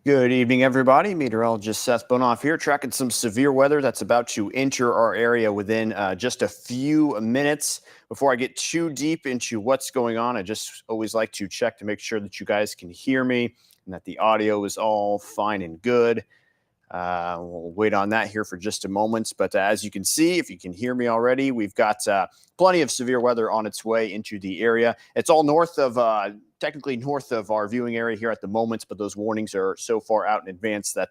Good evening, everybody. Meteorologist Seth Bohnhoff here, tracking some severe weather that's about to enter our area within just a few minutes. Before I get too deep into what's going on, I just always like to check to make sure that you guys can hear me and that the audio is all fine and good. We'll wait on that here for just a moment. But as you can see, if you can hear me already, we've got plenty of severe weather on its way into the area. It's all north of, technically north of our viewing area here at the moment, but those warnings are so far out in advance that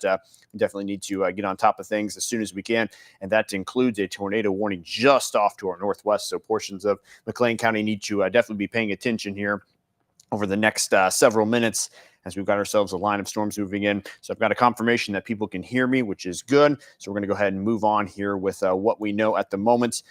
we definitely need to get on top of things as soon as we can. And that includes a tornado warning just off to our northwest. So portions of McLean County need to definitely be paying attention here over the next several minutes as we've got ourselves a line of storms moving in. So I've got a confirmation that people can hear me, which is good. So we're going to go ahead and move on here with what we know at the moment.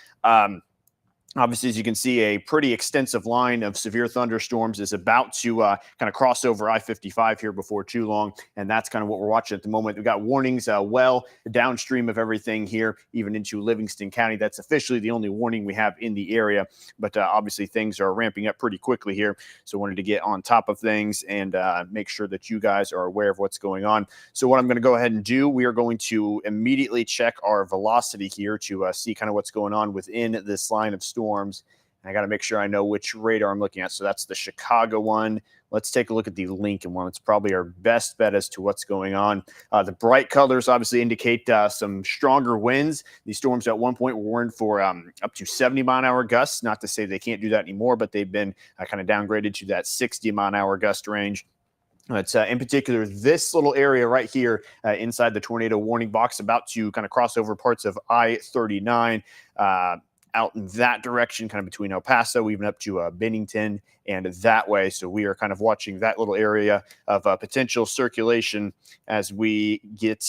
Obviously, as you can see, a pretty extensive line of severe thunderstorms is about to kind of cross over I-55 here before too long, and that's kind of what we're watching at the moment. We've got warnings well downstream of everything here, even into Livingston County. That's officially the only warning we have in the area, but obviously things are ramping up pretty quickly here, so I wanted to get on top of things and make sure that you guys are aware of what's going on. So what I'm going to go ahead and do, we are going to immediately check our velocity here to see kind of what's going on within this line of storms. And I got to make sure I know which radar I'm looking at. So that's the Chicago one. Let's take a look at the Lincoln one. It's probably our best bet as to what's going on. The bright colors obviously indicate some stronger winds. These storms at one point were warned for up to 70-mile-an-hour gusts. Not to say they can't do that anymore, but they've been kind of downgraded to that 60-mile-an-hour gust range. It's in particular this little area right here inside the tornado warning box, about to kind of cross over parts of I-39. Out in that direction, kind of between El Paso, even up to Bennington and that way. So we are kind of watching that little area of potential circulation as we get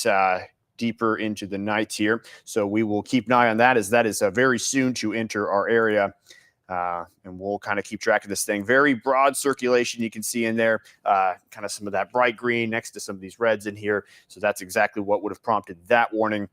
deeper into the night here. So we will keep an eye on that, as that is very soon to enter our area. And we'll kind of keep track of this thing. Very broad circulation you can see in there, kind of some of that bright green next to some of these reds in here. So that's exactly what would have prompted that warning.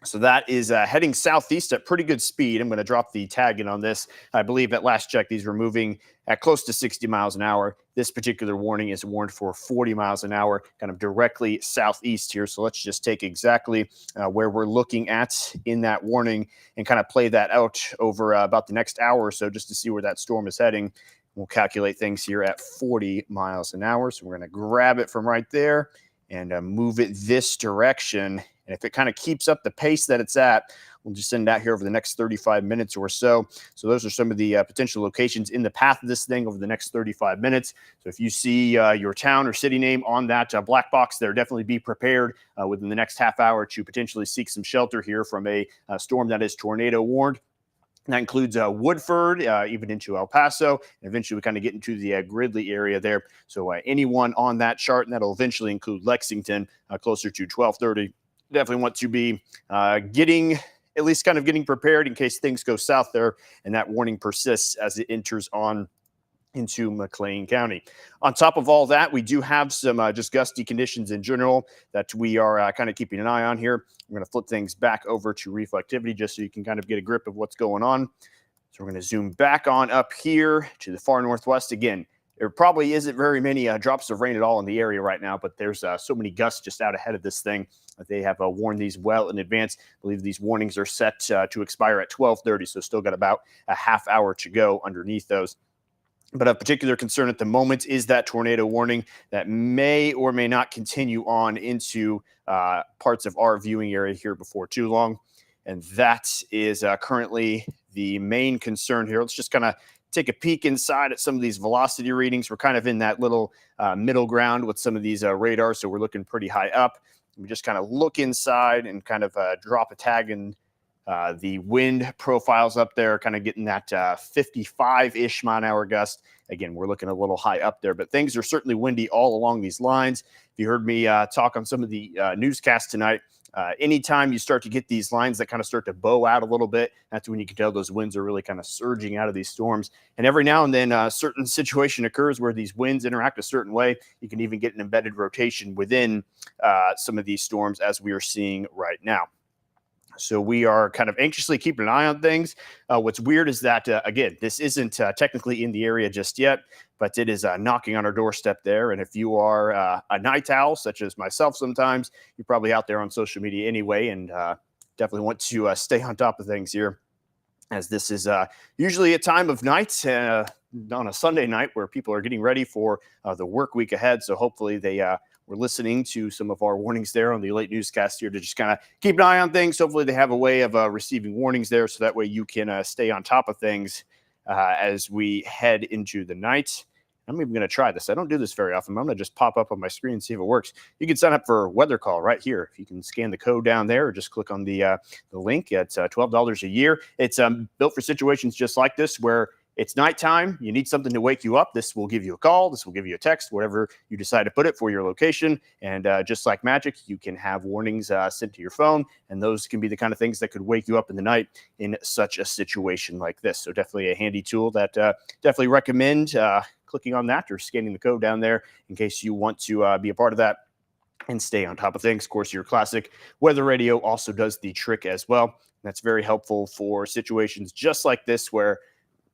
So that is heading southeast at pretty good speed. I'm going to drop the tag in on this. I believe at last check, these were moving at close to 60 miles an hour. This particular warning is warned for 40 miles an hour, kind of directly southeast here. So let's just take exactly where we're looking at in that warning and kind of play that out over about the next hour or so just to see where that storm is heading. We'll calculate things here at 40 miles an hour. So we're going to grab it from right there and move it this direction. And if it kind of keeps up the pace that it's at, we'll just send it out here over the next 35 minutes or so. So those are some of the potential locations in the path of this thing over the next 35 minutes. So if you see your town or city name on that black box there, definitely be prepared within the next half hour to potentially seek some shelter here from a storm that is tornado warned. And that includes Woodford, even into El Paso, and eventually we kind of get into the Gridley area there. So anyone on that chart, and that'll eventually include Lexington, closer to 1230. Definitely want to be getting prepared in case things go south there, and that warning persists as it enters on into McLean County. On top of all that, we do have some just gusty conditions in general that we are kind of keeping an eye on here. I'm going to flip things back over to reflectivity just so you can kind of get a grip of what's going on. So we're going to zoom back on up here to the far northwest. Again, there probably isn't very many drops of rain at all in the area right now, but there's so many gusts just out ahead of this thing. They have warned these well in advance. I believe these warnings are set to expire at 12:30, so still got about a half hour to go underneath those. But of particular concern at the moment is that tornado warning that may or may not continue on into parts of our viewing area here before too long. And that is currently the main concern here. Let's just kind of take a peek inside at some of these velocity readings. We're kind of in that little middle ground with some of these radars, so we're looking pretty high up. We just kind of look inside and kind of drop a tag in the wind profiles up there, kind of getting that 55-ish mile-an-hour gust. Again, we're looking a little high up there, but things are certainly windy all along these lines. If you heard me talk on some of the newscasts tonight, anytime you start to get these lines that kind of start to bow out a little bit, that's when you can tell those winds are really kind of surging out of these storms. And every now and then a certain situation occurs where these winds interact a certain way. You can even get an embedded rotation within some of these storms, as we are seeing right now. So we are kind of anxiously keeping an eye on things. What's weird is that, again, this isn't technically in the area just yet, but it is knocking on our doorstep there. And if you are a night owl, such as myself sometimes, you're probably out there on social media anyway, and definitely want to stay on top of things here, as this is usually a time of night on a Sunday night where people are getting ready for the work week ahead. So hopefully they were listening to some of our warnings there on the late newscast here to just kind of keep an eye on things. Hopefully they have a way of receiving warnings there, so that way you can stay on top of things as we head into the night. I'm even going to try this. I don't do this very often. I'm going to just pop up on my screen and see if it works. You can sign up for Weather Call right here. If you can scan the code down there or just click on the link. It's $12 a year. It's built for situations just like this where it's nighttime, you need something to wake you up. This will give you a call. This will give you a text, whatever you decide to put it for your location. And just like magic, you can have warnings sent to your phone. And those can be the kind of things that could wake you up in the night in such a situation like this. So definitely a handy tool that definitely recommend clicking on that or scanning the code down there in case you want to be a part of that and stay on top of things. Of course, your classic weather radio also does the trick as well. That's very helpful for situations just like this where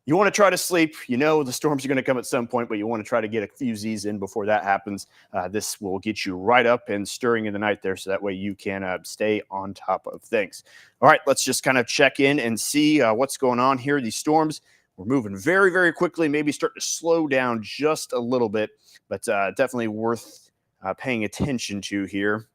you want to try to sleep. You know the storms are going to come at some point, but you want to try to get a few Z's in before that happens. This will get you right up and stirring in the night there, so that way you can stay on top of things. All right, let's just kind of check in and see what's going on here. These storms, we're moving very, very quickly, maybe start to slow down just a little bit, but definitely worth paying attention to here.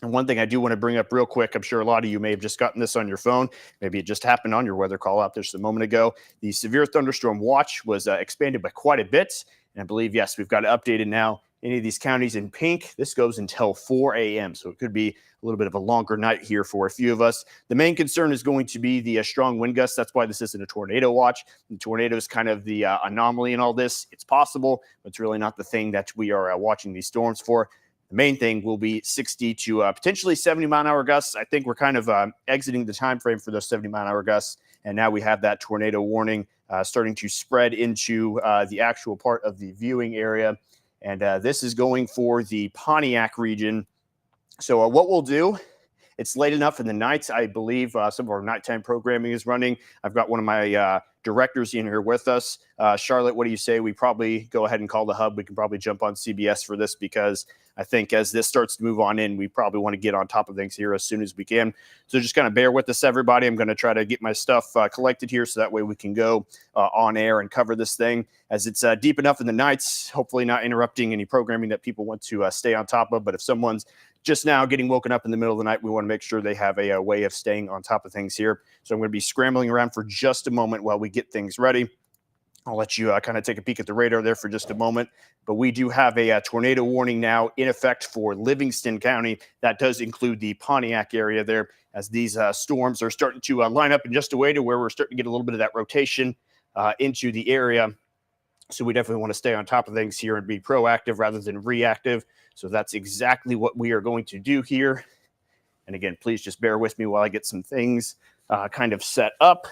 And one thing I do want to bring up real quick, I'm sure a lot of you may have just gotten this on your phone. Maybe it just happened on your weather call out there just a moment ago. The severe thunderstorm watch was expanded by quite a bit. And I believe, yes, we've got it updated now. Any of these counties in pink, this goes until 4 a.m. So it could be a little bit of a longer night here for a few of us. The main concern is going to be the strong wind gusts. That's why this isn't a tornado watch. The tornado is kind of the anomaly in all this. It's possible, but it's really not the thing that we are watching these storms for. The main thing will be 60 to potentially 70-mile-an-hour gusts. I think we're kind of exiting the time frame for those 70-mile-an-hour gusts, and now we have that tornado warning starting to spread into the actual part of the viewing area. And this is going for the Pontiac region. So what we'll do, it's late enough in the nights. I believe some of our nighttime programming is running. I've got one of my directors in here with us. Charlotte, what do you say? We probably go ahead and call the hub. We can probably jump on CBS for this, because I think as this starts to move on in, we probably want to get on top of things here as soon as we can. So just kind of bear with us, everybody. I'm going to try to get my stuff collected here, so that way we can go on air and cover this thing as it's deep enough in the nights, hopefully not interrupting any programming that people want to stay on top of. But if someone's just now getting woken up in the middle of the night, we want to make sure they have a way of staying on top of things here. So I'm going to be scrambling around for just a moment while we get things ready. I'll let you kind of take a peek at the radar there for just a moment. But we do have a tornado warning now in effect for Livingston County. That does include the Pontiac area there, as these storms are starting to line up in just a way to where we're starting to get a little bit of that rotation into the area. So we definitely want to stay on top of things here and be proactive rather than reactive. So that's exactly what we are going to do here. And again, please just bear with me while I get some things kind of set up.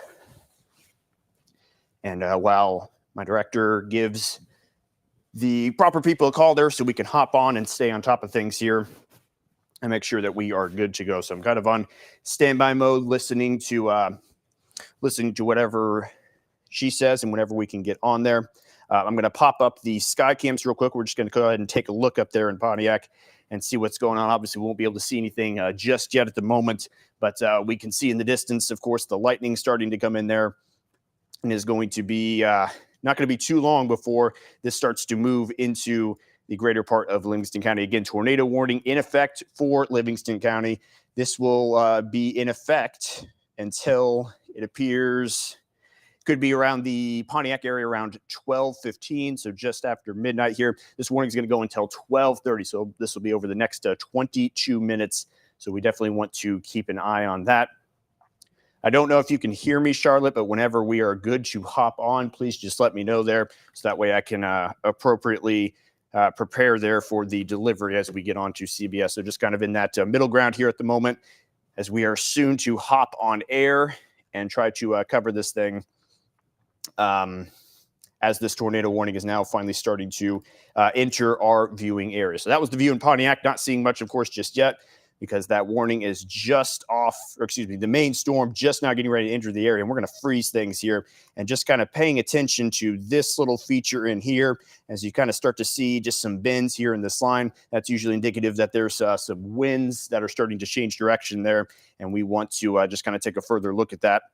And while my director gives the proper people a call there so we can hop on and stay on top of things here and make sure that we are good to go. So I'm kind of on standby mode, listening to whatever she says and whenever we can get on there. I'm going to pop up the sky cams real quick. We're just going to go ahead and take a look up there in Pontiac and see what's going on. Obviously, we won't be able to see anything just yet at the moment, but we can see in the distance, of course, the lightning starting to come in there, and is going to be not going to be too long before this starts to move into the greater part of Livingston County. Again, tornado warning in effect for Livingston County. This will be in effect until it appears could be around the Pontiac area around 12:15, so just after midnight here. This warning is going to go until 12:30, so this will be over the next 22 minutes. So we definitely want to keep an eye on that. I don't know if you can hear me, Charlotte, but whenever we are good to hop on, please just let me know there, so that way I can appropriately prepare there for the delivery as we get on to CBS. So just kind of in that middle ground here at the moment, as we are soon to hop on air and try to cover this thing as this tornado warning is now finally starting to enter our viewing area. So that was the view in Pontiac. Not seeing much, of course, just yet. because that warning is just off, or excuse me, the main storm just now getting ready to enter the area. And we're going to freeze things here and just kind of paying attention to this little feature in here as you kind of start to see just some bends here in this line. That's usually indicative that there's some winds that are starting to change direction there. And we want to just kind of take a further look at that.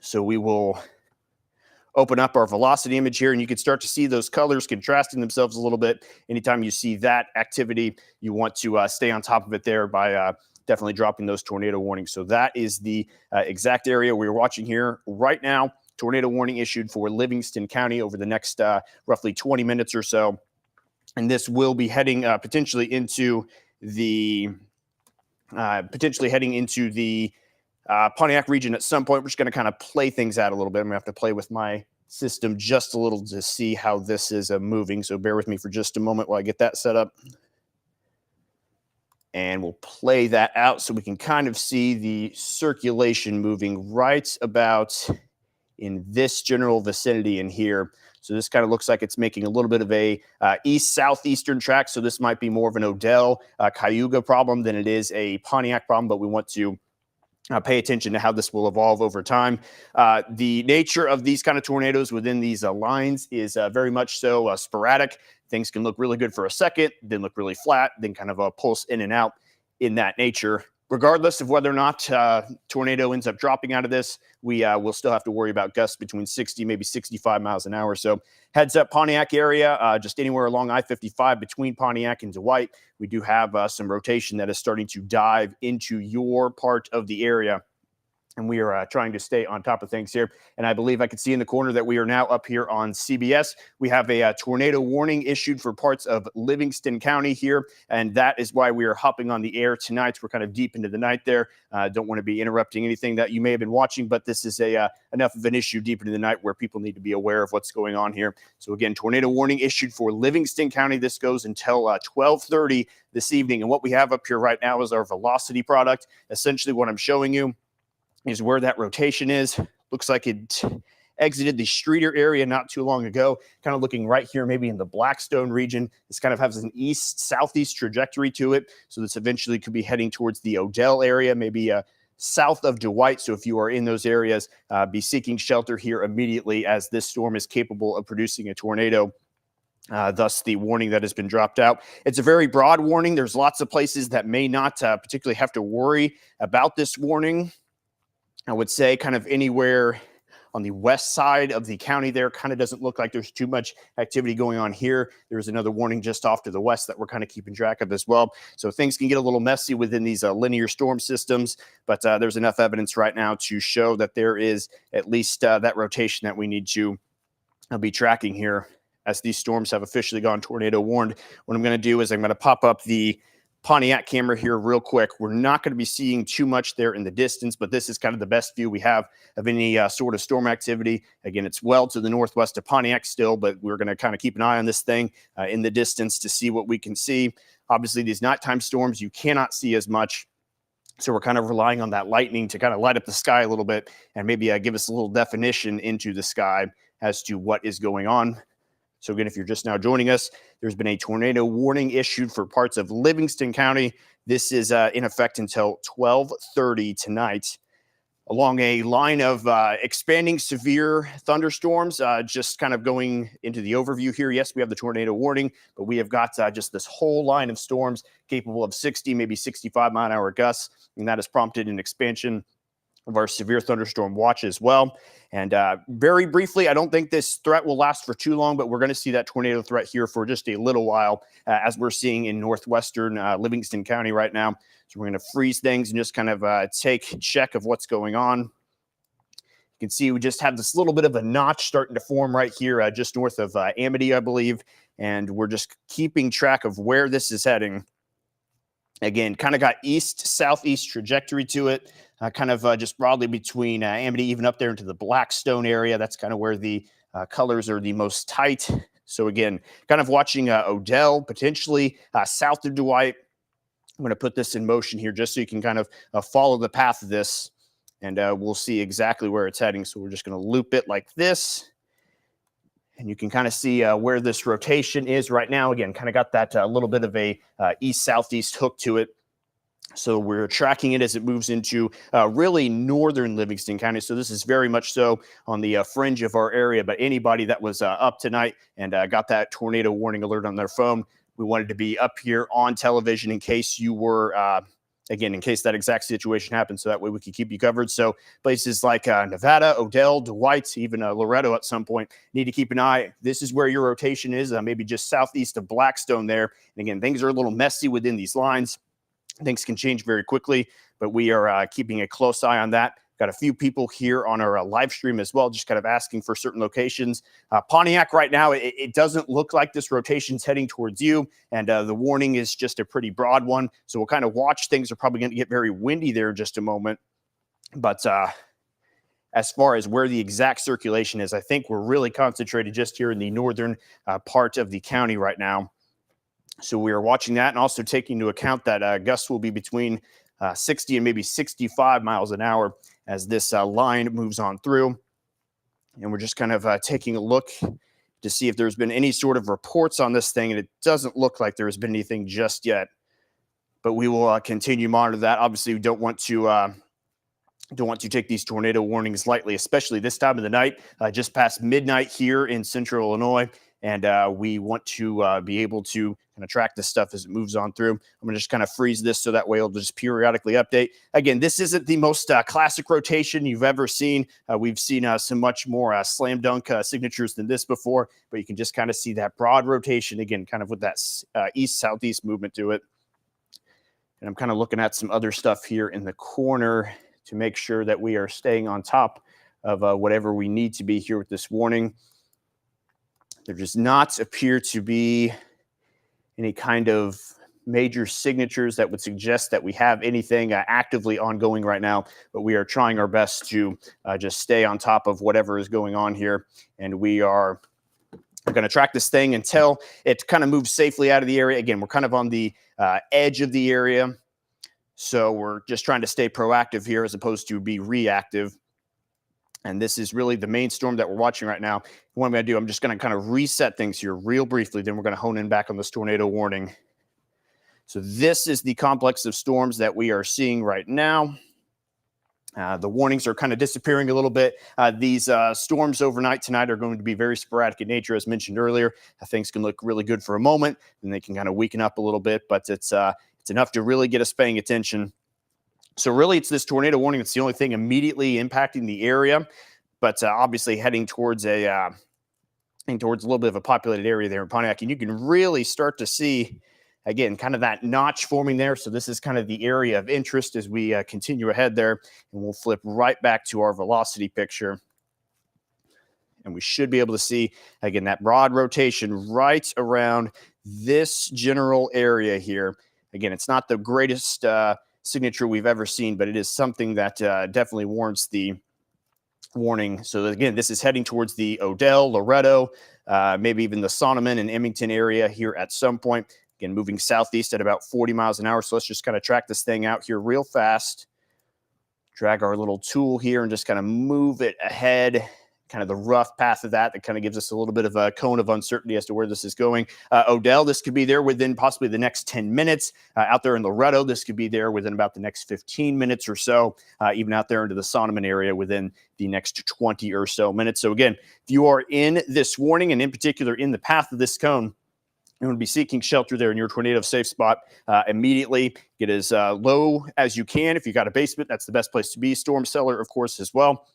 So we will open up our velocity image here, and you can start to see those colors contrasting themselves a little bit. Anytime you see that activity, you want to stay on top of it there by definitely dropping those tornado warnings. So that is the exact area we're watching here right now. Tornado warning issued for Livingston County over the next roughly 20 minutes or so. And this will be heading potentially into the Pontiac region at some point. We're just going to kind of play things out a little bit. I'm going to have to play with my system just a little to see how this is moving. So bear with me for just a moment while I get that set up. And we'll play that out so we can kind of see the circulation moving right about in this general vicinity in here. So this kind of looks like it's making a little bit of a east-southeastern track. So this might be more of an Odell, Cayuga problem than it is a Pontiac problem, but we want to pay attention to how this will evolve over time. The nature of these kind of tornadoes within these lines is very much so sporadic. Things can look really good for a second, then look really flat, then kind of pulse in and out in that nature. Regardless of whether or not tornado ends up dropping out of this, we will still have to worry about gusts between 60, maybe 65 miles an hour. So heads up Pontiac area, just anywhere along I-55 between Pontiac and Dwight, we do have some rotation that is starting to dive into your part of the area. And we are trying to stay on top of things here. And I believe I can see in the corner that we are now up here on CBS. We have a tornado warning issued for parts of Livingston County here. And that is why we are hopping on the air tonight. We're kind of deep into the night there. Don't want to be interrupting anything that you may have been watching, but this is enough of an issue deep into the night where people need to be aware of what's going on here. So again, tornado warning issued for Livingston County. This goes until 12:30 this evening. And what we have up here right now is our velocity product. Essentially what I'm showing you is where that rotation is. Looks like it exited the Streeter area not too long ago, kind of looking right here, maybe in the Blackstone region. This kind of has an east-southeast trajectory to it. So this eventually could be heading towards the Odell area, maybe south of Dwight. So if you are in those areas, be seeking shelter here immediately as this storm is capable of producing a tornado. Thus the warning that has been dropped out. It's a very broad warning. There's lots of places that may not particularly have to worry about this warning. I would say kind of anywhere on the west side of the county there kind of doesn't look like there's too much activity going on here. There's another warning just off to the west that we're kind of keeping track of as well. So things can get a little messy within these linear storm systems, but there's enough evidence right now to show that there is at least that rotation that we need to be tracking here as these storms have officially gone tornado warned. What I'm going to do is I'm going to pop up the Pontiac camera here real quick. We're not going to be seeing too much there in the distance, but this is kind of the best view we have of any sort of storm activity. Again, it's well to the northwest of Pontiac still, but we're going to kind of keep an eye on this thing in the distance to see what we can see. Obviously, these nighttime storms, you cannot see as much. So we're kind of relying on that lightning to kind of light up the sky a little bit and maybe give us a little definition into the sky as to what is going on. So again, if you're just now joining us, there's been a tornado warning issued for parts of Livingston County. This is in effect until 12:30 tonight. Along a line of expanding severe thunderstorms, just kind of going into the overview here. Yes, we have the tornado warning, but we have got just this whole line of storms capable of 60, maybe 65 mile an hour gusts, and that has prompted an expansion of our severe thunderstorm watch as well. And very briefly, I don't think this threat will last for too long, but we're going to see that tornado threat here for just a little while, as we're seeing in northwestern Livingston County right now. So we're going to freeze things and just kind of take check of what's going on. You can see we just have this little bit of a notch starting to form right here just north of Amity, I believe. And we're just keeping track of where this is heading. Again, kind of got east-southeast trajectory to it, kind of just broadly between Amity, even up there into the Blackstone area. That's kind of where the colors are the most tight. So again, kind of watching Odell, potentially south of Dwight. I'm going to put this in motion here just so you can kind of follow the path of this, and we'll see exactly where it's heading. So we're just going to loop it like this. And you can kind of see where this rotation is right now. Again, kind of got that little bit of a east-southeast hook to it. So we're tracking it as it moves into really northern Livingston County. So this is very much so on the fringe of our area. But anybody that was up tonight and got that tornado warning alert on their phone, we wanted to be up here on television in case you were, again, in case that exact situation happened. So that way we could keep you covered. So places like Nevada, Odell, Dwight, even Loretto at some point need to keep an eye. This is where your rotation is, maybe just southeast of Blackstone there. And again, things are a little messy within these lines. Things can change very quickly, but we are keeping a close eye on that. Got a few people here on our live stream as well, just kind of asking for certain locations. Pontiac right now, it doesn't look like this rotation's heading towards you, and the warning is just a pretty broad one. So we'll kind of watch. Things are probably going to get very windy there in just a moment. But as far as where the exact circulation is, I think we're really concentrated just here in the northern part of the county right now. So we are watching that and also taking into account that gusts will be between 60 and maybe 65 miles an hour as this line moves on through. And we're just kind of taking a look to see if there's been any sort of reports on this thing. And it doesn't look like there has been anything just yet. But we will continue to monitor that. Obviously, we don't want to take these tornado warnings lightly, especially this time of the night, just past midnight here in central Illinois. And we want to be able to kind of track this stuff as it moves on through. I'm going to just kind of freeze this so that way it'll just periodically update. Again, this isn't the most classic rotation you've ever seen. We've seen some much more slam dunk signatures than this before, but you can just kind of see that broad rotation, again, kind of with that east-southeast movement to it. And I'm kind of looking at some other stuff here in the corner to make sure that we are staying on top of whatever we need to be here with this warning. There does not appear to be any kind of major signatures that would suggest that we have anything actively ongoing right now, but we are trying our best to just stay on top of whatever is going on here. And we are going to track this thing until it kind of moves safely out of the area. Again, we're kind of on the edge of the area. So we're just trying to stay proactive here as opposed to be reactive. And this is really the main storm that we're watching right now. What I'm going to do, I'm just going to kind of reset things here real briefly. Then we're going to hone in back on this tornado warning. So this is the complex of storms that we are seeing right now. The warnings are kind of disappearing a little bit. These storms overnight tonight are going to be very sporadic in nature, as mentioned earlier. Things can look really good for a moment, and they can kind of weaken up a little bit, but it's enough to really get us paying attention. So really, it's this tornado warning that's the only thing immediately impacting the area, but obviously heading towards a little bit of a populated area there in Pontiac, and you can really start to see, again, kind of that notch forming there. So this is kind of the area of interest as we continue ahead there, and we'll flip right back to our velocity picture. And we should be able to see, again, that broad rotation right around this general area here. Again, it's not the greatest signature we've ever seen, but it is something that definitely warrants the warning. So again, this is heading towards the Odell, Loretto, maybe even the Sonneman and Emmington area here at some point. Again, moving southeast at about 40 miles an hour. So let's just kind of track this thing out here real fast. Drag our little tool here and just kind of move it ahead. Kind of the rough path of that kind of gives us a little bit of a cone of uncertainty as to where this is going. Odell, this could be there within possibly the next 10 minutes. Out there in Loretto, this could be there within about the next 15 minutes or so. Even out there into the Sonneman area within the next 20 or so minutes. So again, if you are in this warning and in particular in the path of this cone, you're going to be seeking shelter there in your tornado safe spot immediately. Get as low as you can. If you got a basement, that's the best place to be. Storm cellar, of course, as well.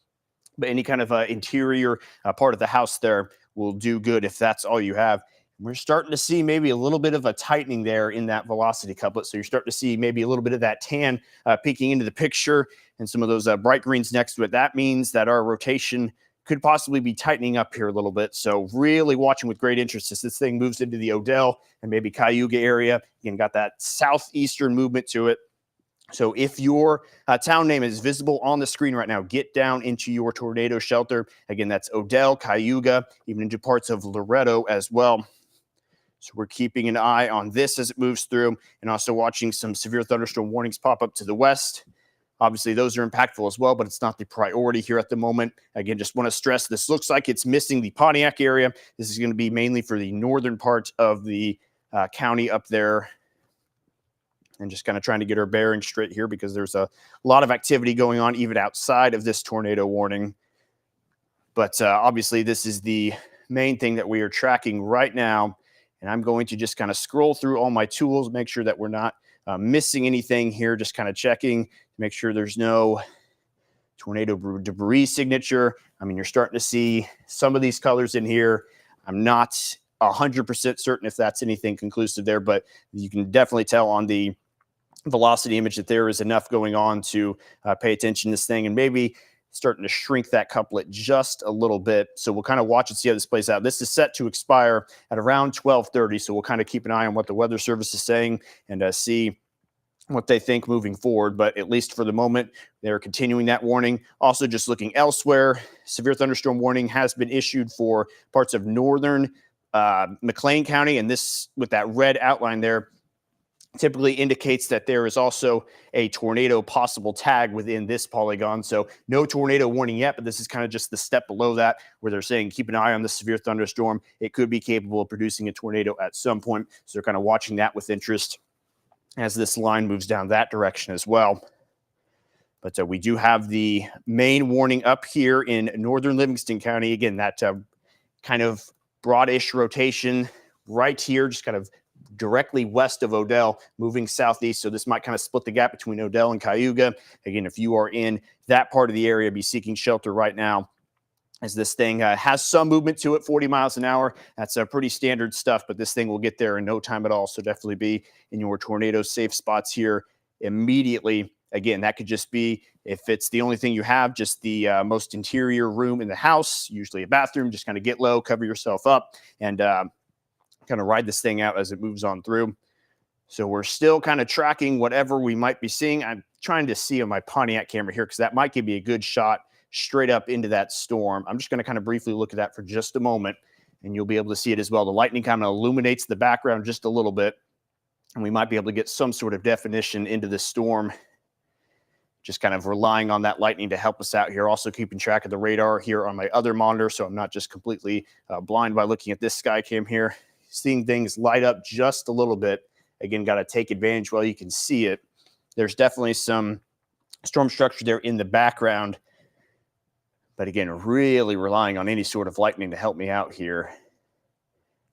But any kind of interior part of the house there will do good if that's all you have. We're starting to see maybe a little bit of a tightening there in that velocity couplet. So you're starting to see maybe a little bit of that tan peeking into the picture and some of those bright greens next to it. That means that our rotation could possibly be tightening up here a little bit. So really watching with great interest as this thing moves into the Odell and maybe Cayuga area. Again, got that southeastern movement to it. So if your town name is visible on the screen right now, get down into your tornado shelter. Again, that's Odell, Cayuga, even into parts of Loretto as well. So we're keeping an eye on this as it moves through and also watching some severe thunderstorm warnings pop up to the west. Obviously, those are impactful as well, but it's not the priority here at the moment. Again, just want to stress this looks like it's missing the Pontiac area. This is going to be mainly for the northern part of the county up there and just kind of trying to get our bearings straight here because there's a lot of activity going on even outside of this tornado warning. But obviously, this is the main thing that we are tracking right now. And I'm going to just kind of scroll through all my tools, make sure that we're not missing anything here, just kind of checking, make sure there's no tornado debris signature. I mean, you're starting to see some of these colors in here. I'm not 100% certain if that's anything conclusive there, but you can definitely tell on the velocity image that there is enough going on to pay attention to this thing, and maybe starting to shrink that couplet just a little bit. So we'll kind of watch and see how this plays out. This is set to expire at around 12:30, so we'll kind of keep an eye on what the Weather Service is saying and see what they think moving forward. But at least for the moment, they're continuing that warning. Also, just looking elsewhere, severe thunderstorm warning has been issued for parts of northern McLean County, and this, with that red outline there, typically indicates that there is also a tornado possible tag within this polygon. So no tornado warning yet, but this is kind of just the step below that, where they're saying keep an eye on the severe thunderstorm. It could be capable of producing a tornado at some point. So they're kind of watching that with interest as this line moves down that direction as well. But we do have the main warning up here in northern Livingston County. Again, that kind of broadish rotation right here, just kind of directly west of Odell, moving southeast. So this might kind of split the gap between Odell and Cayuga. Again, if you are in that part of the area, be seeking shelter right now, as this thing has some movement to it, 40 miles an hour. That's pretty standard stuff, but this thing will get there in no time at all. So definitely be in your tornado safe spots here immediately. Again, that could just be, if it's the only thing you have, just the most interior room in the house, usually a bathroom. Just kind of get low, cover yourself up, and kind of ride this thing out as it moves on through. So we're still kind of tracking whatever we might be seeing. I'm trying to see on my Pontiac camera here because that might give me a good shot straight up into that storm. I'm just going to kind of briefly look at that for just a moment, and you'll be able to see it as well. The lightning kind of illuminates the background just a little bit, and we might be able to get some sort of definition into the storm, just kind of relying on that lightning to help us out here. Also keeping track of the radar here on my other monitor, so I'm not just completely blind by looking at this sky cam here. Seeing things light up just a little bit. Again, got to take advantage while you can see it. There's definitely some storm structure there in the background, but again, really relying on any sort of lightning to help me out here.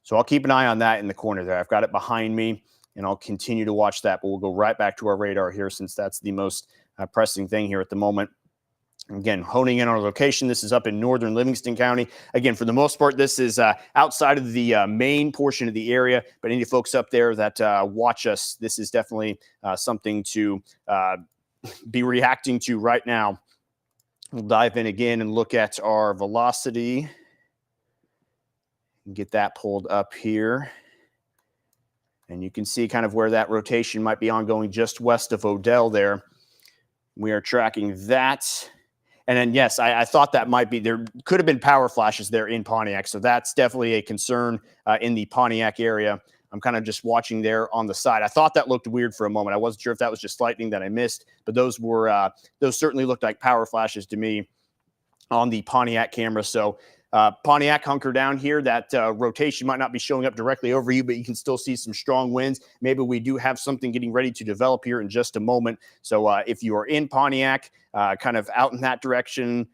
So I'll keep an eye on that in the corner there. I've got it behind me, and I'll continue to watch that, but we'll go right back to our radar here since that's the most pressing thing here at the moment. Again, honing in on our location, this is up in northern Livingston County. Again, for the most part, this is outside of the main portion of the area, but any folks up there that watch us, this is definitely something to be reacting to right now. We'll dive in again and look at our velocity and get that pulled up here. And you can see kind of where that rotation might be ongoing just west of Odell there. We are tracking that. And then, yes, I thought that might be, there could have been power flashes there in Pontiac. So that's definitely a concern in the Pontiac area. I'm kind of just watching there on the side. I thought that looked weird for a moment. I wasn't sure if that was just lightning that I missed, but those certainly looked like power flashes to me on the Pontiac camera. So Pontiac, hunker down here. That rotation might not be showing up directly over you, but you can still see some strong winds. Maybe we do have something getting ready to develop here in just a moment. So if you are in Pontiac, kind of out in that direction,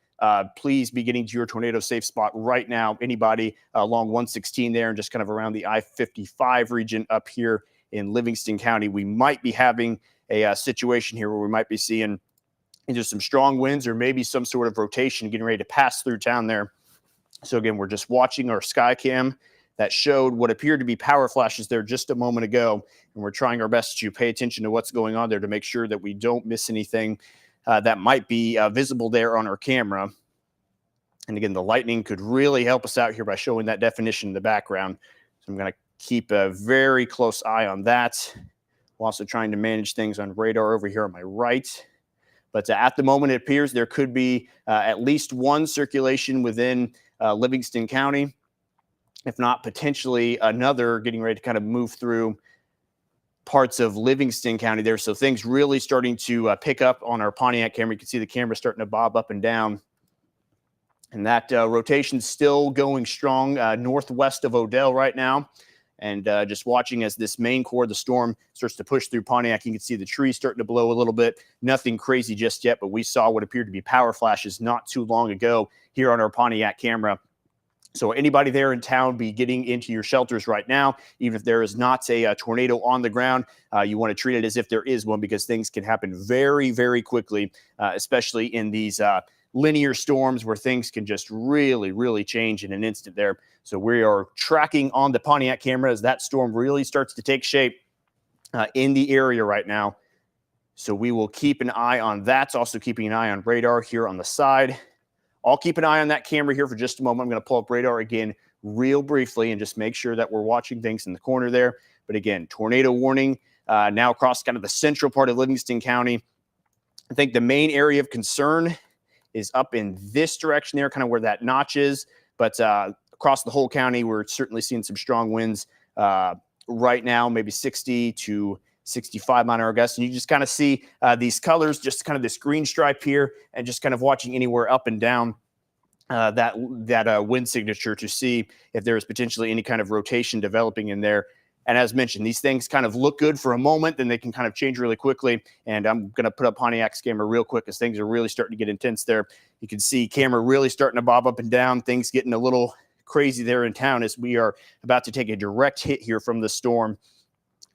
please be getting to your tornado safe spot right now. Anybody along 116 there and just kind of around the I-55 region up here in Livingston County, we might be having a situation here where we might be seeing either some strong winds or maybe some sort of rotation getting ready to pass through town there. So again, we're just watching our sky cam that showed what appeared to be power flashes there just a moment ago. And we're trying our best to pay attention to what's going on there to make sure that we don't miss anything that might be visible there on our camera. And again, the lightning could really help us out here by showing that definition in the background. So I'm going to keep a very close eye on that. We're also trying to manage things on radar over here on my right. But at the moment, it appears there could be at least one circulation within Livingston County, if not potentially another getting ready to kind of move through parts of Livingston County there. So things really starting to pick up on our Pontiac camera. You can see the camera starting to bob up and down. And that rotation still going strong northwest of Odell right now. and just watching as this main core of the storm starts to push through Pontiac. You can see the trees starting to blow a little bit. Nothing crazy just yet, but we saw what appeared to be power flashes not too long ago here on our Pontiac camera. So anybody there in town, be getting into your shelters right now. Even if there is not a tornado on the ground, you want to treat it as if there is one, because things can happen very, very quickly, especially in these linear storms where things can just really, really change in an instant there. So we are tracking on the Pontiac camera as that storm really starts to take shape in the area right now. So we will keep an eye on that. Also keeping an eye on radar here on the side. I'll keep an eye on that camera here for just a moment. I'm going to pull up radar again real briefly and just make sure that we're watching things in the corner there. But again, tornado warning now across kind of the central part of Livingston County. I think the main area of concern is up in this direction there, kind of where that notch is. But across the whole county, we're certainly seeing some strong winds right now, maybe 60 to 65 mile an hour gusts. And you just kind of see these colors, just kind of this green stripe here, and just kind of watching anywhere up and down that wind signature to see if there is potentially any kind of rotation developing in there. And as mentioned, these things kind of look good for a moment, then they can kind of change really quickly. And I'm going to put up Pontiac's camera real quick as things are really starting to get intense there. You can see camera really starting to bob up and down, things getting a little crazy there in town as we are about to take a direct hit here from the storm,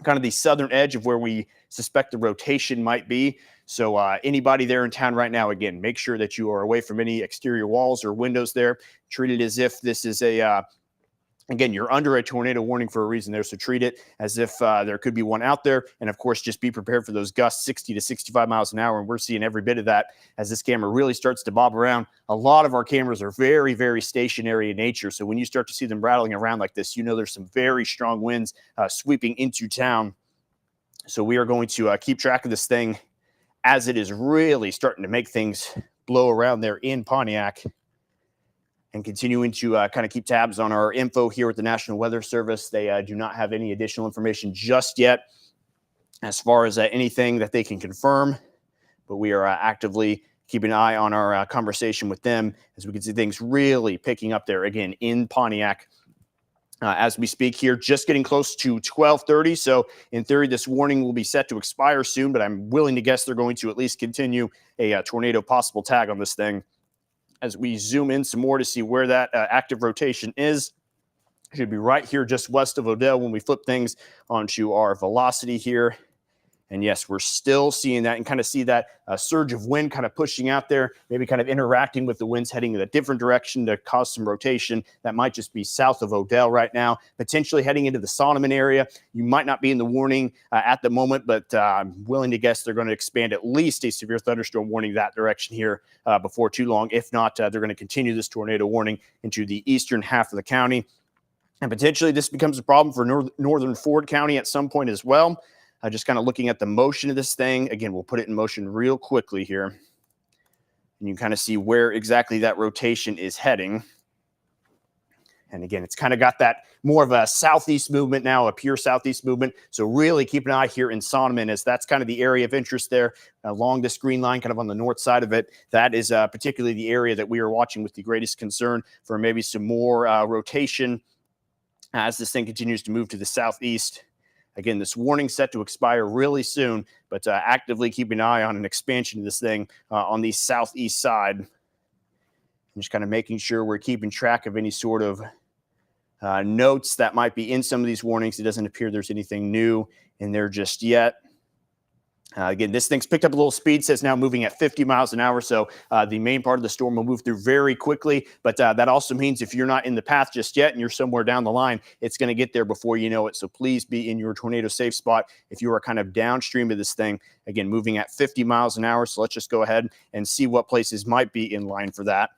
kind of the southern edge of where we suspect the rotation might be. So anybody there in town right now, again, make sure that you are away from any exterior walls or windows there. Treat it as if this is again, you're under a tornado warning for a reason there, so treat it as if there could be one out there. And, of course, just be prepared for those gusts, 60 to 65 miles an hour, and we're seeing every bit of that as this camera really starts to bob around. A lot of our cameras are very, very stationary in nature, so when you start to see them rattling around like this, you know there's some very strong winds sweeping into town. So we are going to keep track of this thing as it is really starting to make things blow around there in Pontiac, and continuing to kind of keep tabs on our info here with the National Weather Service. They do not have any additional information just yet as far as anything that they can confirm, but we are actively keeping an eye on our conversation with them as we can see things really picking up there again in Pontiac. As we speak here, just getting close to 12:30. So in theory, this warning will be set to expire soon, but I'm willing to guess they're going to at least continue a tornado possible tag on this thing. As we zoom in some more to see where that active rotation is, it should be right here just west of Odell when we flip things onto our velocity here. And yes, we're still seeing that and kind of see that surge of wind kind of pushing out there, maybe kind of interacting with the winds heading in a different direction to cause some rotation. That might just be south of Odell right now, potentially heading into the Solomon area. You might not be in the warning at the moment, but I'm willing to guess they're going to expand at least a severe thunderstorm warning that direction here before too long. If not, they're going to continue this tornado warning into the eastern half of the county. And potentially this becomes a problem for northern Ford County at some point as well. Just kind of looking at the motion of this thing. Again, we'll put it in motion real quickly here. And you kind of see where exactly that rotation is heading. And again, it's kind of got that more of a southeast movement now, a pure southeast movement. So really keep an eye here in Solomon, as that's kind of the area of interest there along this green line, kind of on the north side of it. That is particularly the area that we are watching with the greatest concern for maybe some more rotation as this thing continues to move to the southeast. Again, this warning set to expire really soon, but actively keeping an eye on an expansion of this thing on the southeast side. And just kind of making sure we're keeping track of any sort of notes that might be in some of these warnings. It doesn't appear there's anything new in there just yet. Again, this thing's picked up a little speed, says now moving at 50 miles an hour. So the main part of the storm will move through very quickly. But that also means if you're not in the path just yet and you're somewhere down the line, it's going to get there before you know it. So please be in your tornado safe spot if you are kind of downstream of this thing. Again, moving at 50 miles an hour. So let's just go ahead and see what places might be in line for that.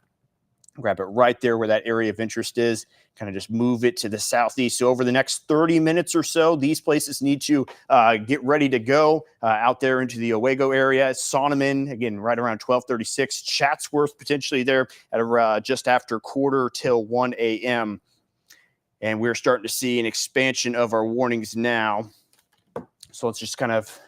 Grab it right there where that area of interest is, kind of just move it to the southeast. So over the next 30 minutes or so, these places need to get ready to go out there into the Owego area. Solomon, again, right around 12:36. Chatsworth potentially there at just after 1:45 a.m. And we're starting to see an expansion of our warnings now. So let's just kind of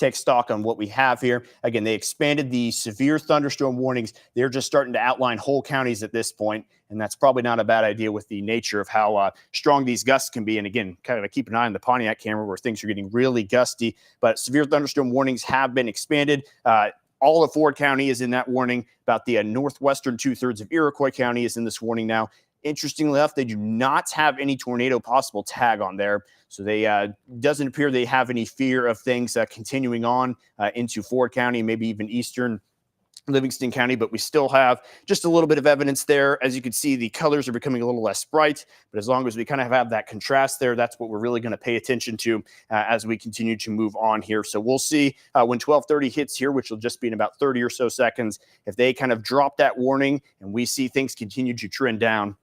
take stock on what we have here. Again, they expanded the severe thunderstorm warnings. They're just starting to outline whole counties at this point, and that's probably not a bad idea with the nature of how strong these gusts can be. And again, kind of keep an eye on the Pontiac camera where things are getting really gusty, but severe thunderstorm warnings have been expanded. All of Ford County is in that warning. About the northwestern 2/3 of Iroquois County is in this warning now. Interestingly enough, they do not have any tornado possible tag on there. So they doesn't appear they have any fear of things continuing on into Ford County, maybe even eastern Livingston County, but we still have just a little bit of evidence there. As you can see, the colors are becoming a little less bright, but as long as we kind of have that contrast there, that's what we're really going to pay attention to as we continue to move on here. So we'll see when 12:30 hits here, which will just be in about 30 or so seconds, if they kind of drop that warning and we see things continue to trend down,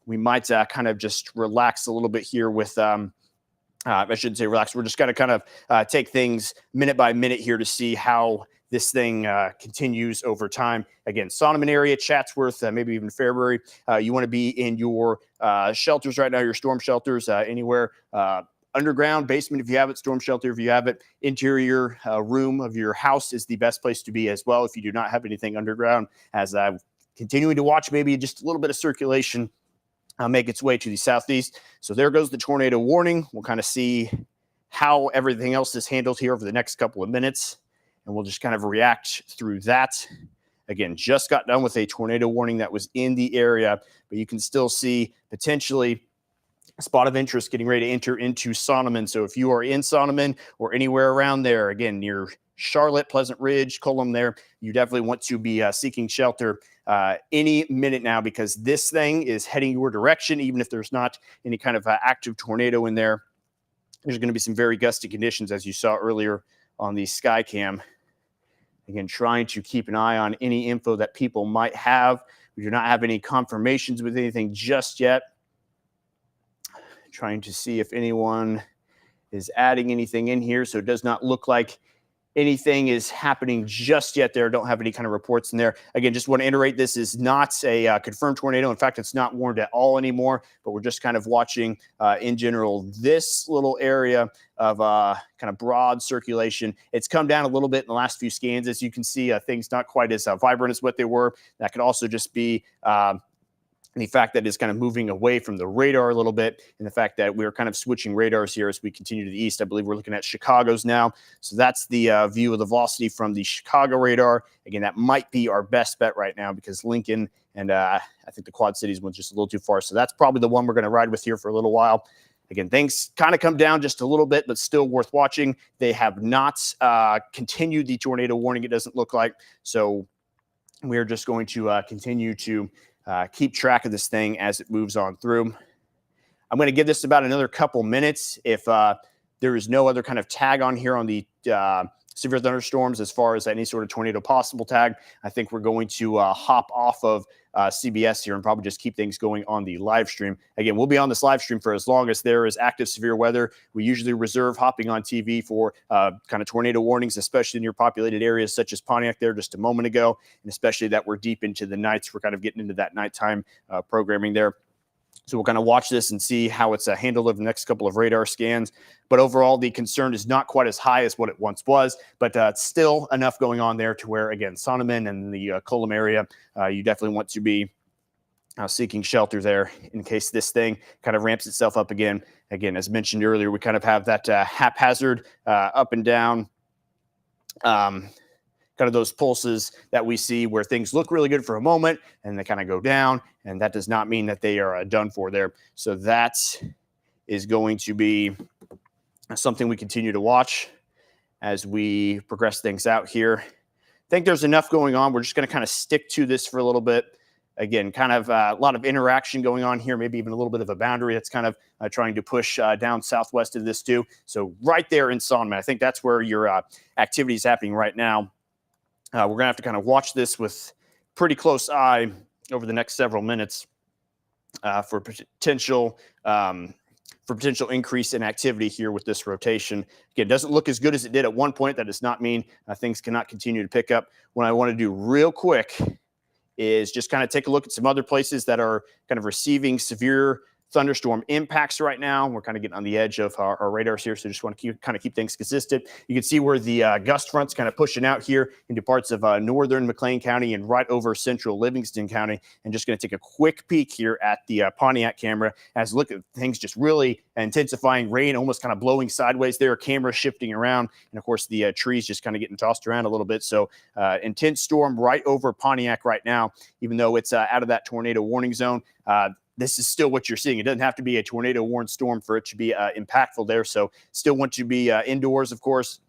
we might kind of just relax a little bit here with I shouldn't say relax. We're just going to kind of take things minute by minute here to see how this thing continues over time. Again, Sonneman area, Chatsworth, maybe even Fairbury. You want to be in your shelters right now, your storm shelters, anywhere. Underground, basement if you have it, storm shelter if you have it. Interior room of your house is the best place to be as well if you do not have anything underground. As continuing to watch maybe just a little bit of circulation make its way to the southeast. So there goes the tornado warning. We'll kind of see how everything else is handled here over the next couple of minutes, and we'll just kind of react through that. Again, just got done with a tornado warning that was in the area, but you can still see potentially a spot of interest getting ready to enter into Sonneman. So if you are in Sonneman or anywhere around there, again, near Charlotte, Pleasant Ridge, Cullum there, you definitely want to be seeking shelter any minute now, because this thing is heading your direction. Even if there's not any kind of active tornado in there, there's going to be some very gusty conditions, as you saw earlier on the sky cam. Again, trying to keep an eye on any info that people might have. We do not have any confirmations with anything just yet. Trying to see if anyone is adding anything in here, so it does not look like anything is happening just yet there. Don't have any kind of reports in there. Again, just want to iterate, this is not a confirmed tornado. In fact, it's not warned at all anymore, but we're just kind of watching in general this little area of kind of broad circulation. It's come down a little bit in the last few scans. As you can see, things not quite as vibrant as what they were. That could also just be the fact that it's kind of moving away from the radar a little bit, and the fact that we're kind of switching radars here as we continue to the east. I believe we're looking at Chicago's now. So that's the view of the velocity from the Chicago radar. Again, that might be our best bet right now, because Lincoln and I think the Quad Cities went just a little too far. So that's probably the one we're going to ride with here for a little while. Again, things kind of come down just a little bit, but still worth watching. They have not continued the tornado warning, it doesn't look like. So we're just going to continue to keep track of this thing as it moves on through. I'm going to give this about another couple minutes. If there is no other kind of tag on here on the severe thunderstorms as far as any sort of tornado possible tag, I think we're going to hop off of CBS here and probably just keep things going on the live stream. Again, we'll be on this live stream for as long as there is active severe weather. We usually reserve hopping on TV for kind of tornado warnings, especially in your populated areas such as Pontiac there just a moment ago, and especially that we're deep into the nights. We're kind of getting into that nighttime programming there. So we'll kind of watch this and see how it's handled over the next couple of radar scans. But overall, the concern is not quite as high as what it once was, but still enough going on there to where, again, Sonneman and the Cullum area, you definitely want to be seeking shelter there in case this thing kind of ramps itself up again. Again, as mentioned earlier, we kind of have that haphazard up and down kind of those pulses that we see where things look really good for a moment and they kind of go down, and that does not mean that they are done for there. So that is going to be something we continue to watch as we progress things out here. I think there's enough going on. We're just going to kind of stick to this for a little bit. Again, kind of a lot of interaction going on here, maybe even a little bit of a boundary that's kind of trying to push down southwest of this too. So right there in Sonneman, I think that's where your activity is happening right now. We're going to have to kind of watch this with pretty close eye over the next several minutes for potential increase in activity here with this rotation. Again, it doesn't look as good as it did at one point. That does not mean things cannot continue to pick up. What I want to do real quick is just kind of take a look at some other places that are kind of receiving severe thunderstorm impacts right now. We're kind of getting on the edge of our radars here, so just want to keep things consistent. You can see where the gust front's kind of pushing out here into parts of northern McLean County and right over central Livingston County. And just going to take a quick peek here at the Pontiac camera as look at things just really intensifying, rain almost kind of blowing sideways there, camera shifting around, and of course the trees just kind of getting tossed around a little bit. So intense storm right over Pontiac right now, even though it's out of that tornado warning zone. This is still what you're seeing. It doesn't have to be a tornado warned storm for it to be impactful there. So still want to be indoors, of course,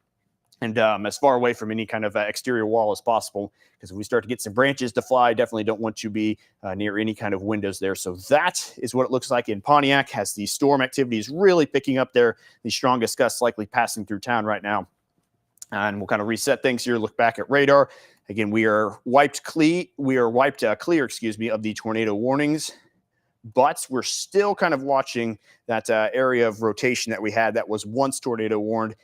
and as far away from any kind of exterior wall as possible, because if we start to get some branches to fly, definitely don't want to be near any kind of windows there. So that is what it looks like in Pontiac as the storm activity is really picking up there. The strongest gusts likely passing through town right now. And we'll kind of reset things here, look back at radar. Again, we are wiped clear, of the tornado warnings. But we're still kind of watching that area of rotation that we had that was once tornado warned.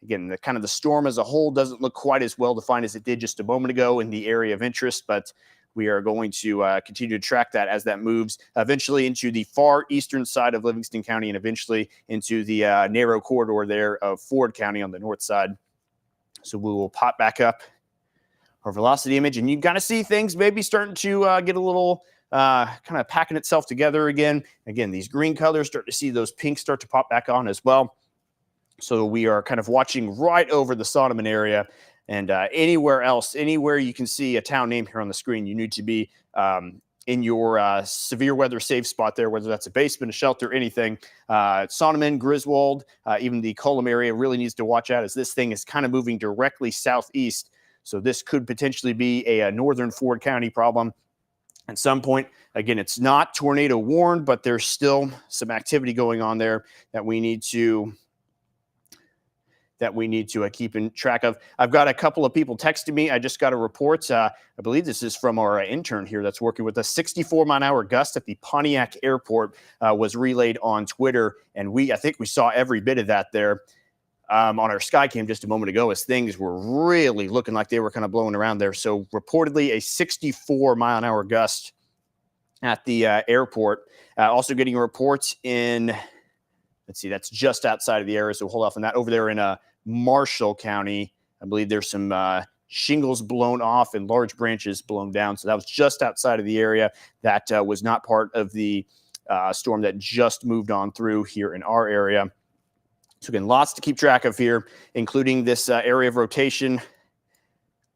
Again, the storm as a whole doesn't look quite as well defined as it did just a moment ago in the area of interest, but we are going to continue to track that as that moves eventually into the far eastern side of Livingston County and eventually into the narrow corridor there of Ford County on the north side. So we will pop back up our velocity image, and you kind of see things maybe starting to get a little kind of packing itself together again. Again, these green colors, start to see those pinks start to pop back on as well. So we are kind of watching right over the Solomon area, and anywhere else, anywhere you can see a town name here on the screen, you need to be in your severe weather safe spot there, whether that's a basement, a shelter, anything. Solomon, Griswold, even the Cullum area really needs to watch out as this thing is kind of moving directly southeast. So this could potentially be a northern Ford County problem. At some point, again, it's not tornado warned, but there's still some activity going on there that we need to keep in track of. I've got a couple of people texting me. I just got a report. I believe this is from our intern here that's working with us. 64-mile-an-hour gust at the Pontiac Airport was relayed on Twitter, and I think we saw every bit of that there on our Skycam just a moment ago as things were really looking like they were kind of blowing around there. So reportedly a 64-mile-an-hour gust at the airport. Also getting reports in, let's see, that's just outside of the area, so hold off on that. Over there in Marshall County, I believe there's some shingles blown off and large branches blown down. So that was just outside of the area. That was not part of the storm that just moved on through here in our area. So again, lots to keep track of here, including this area of rotation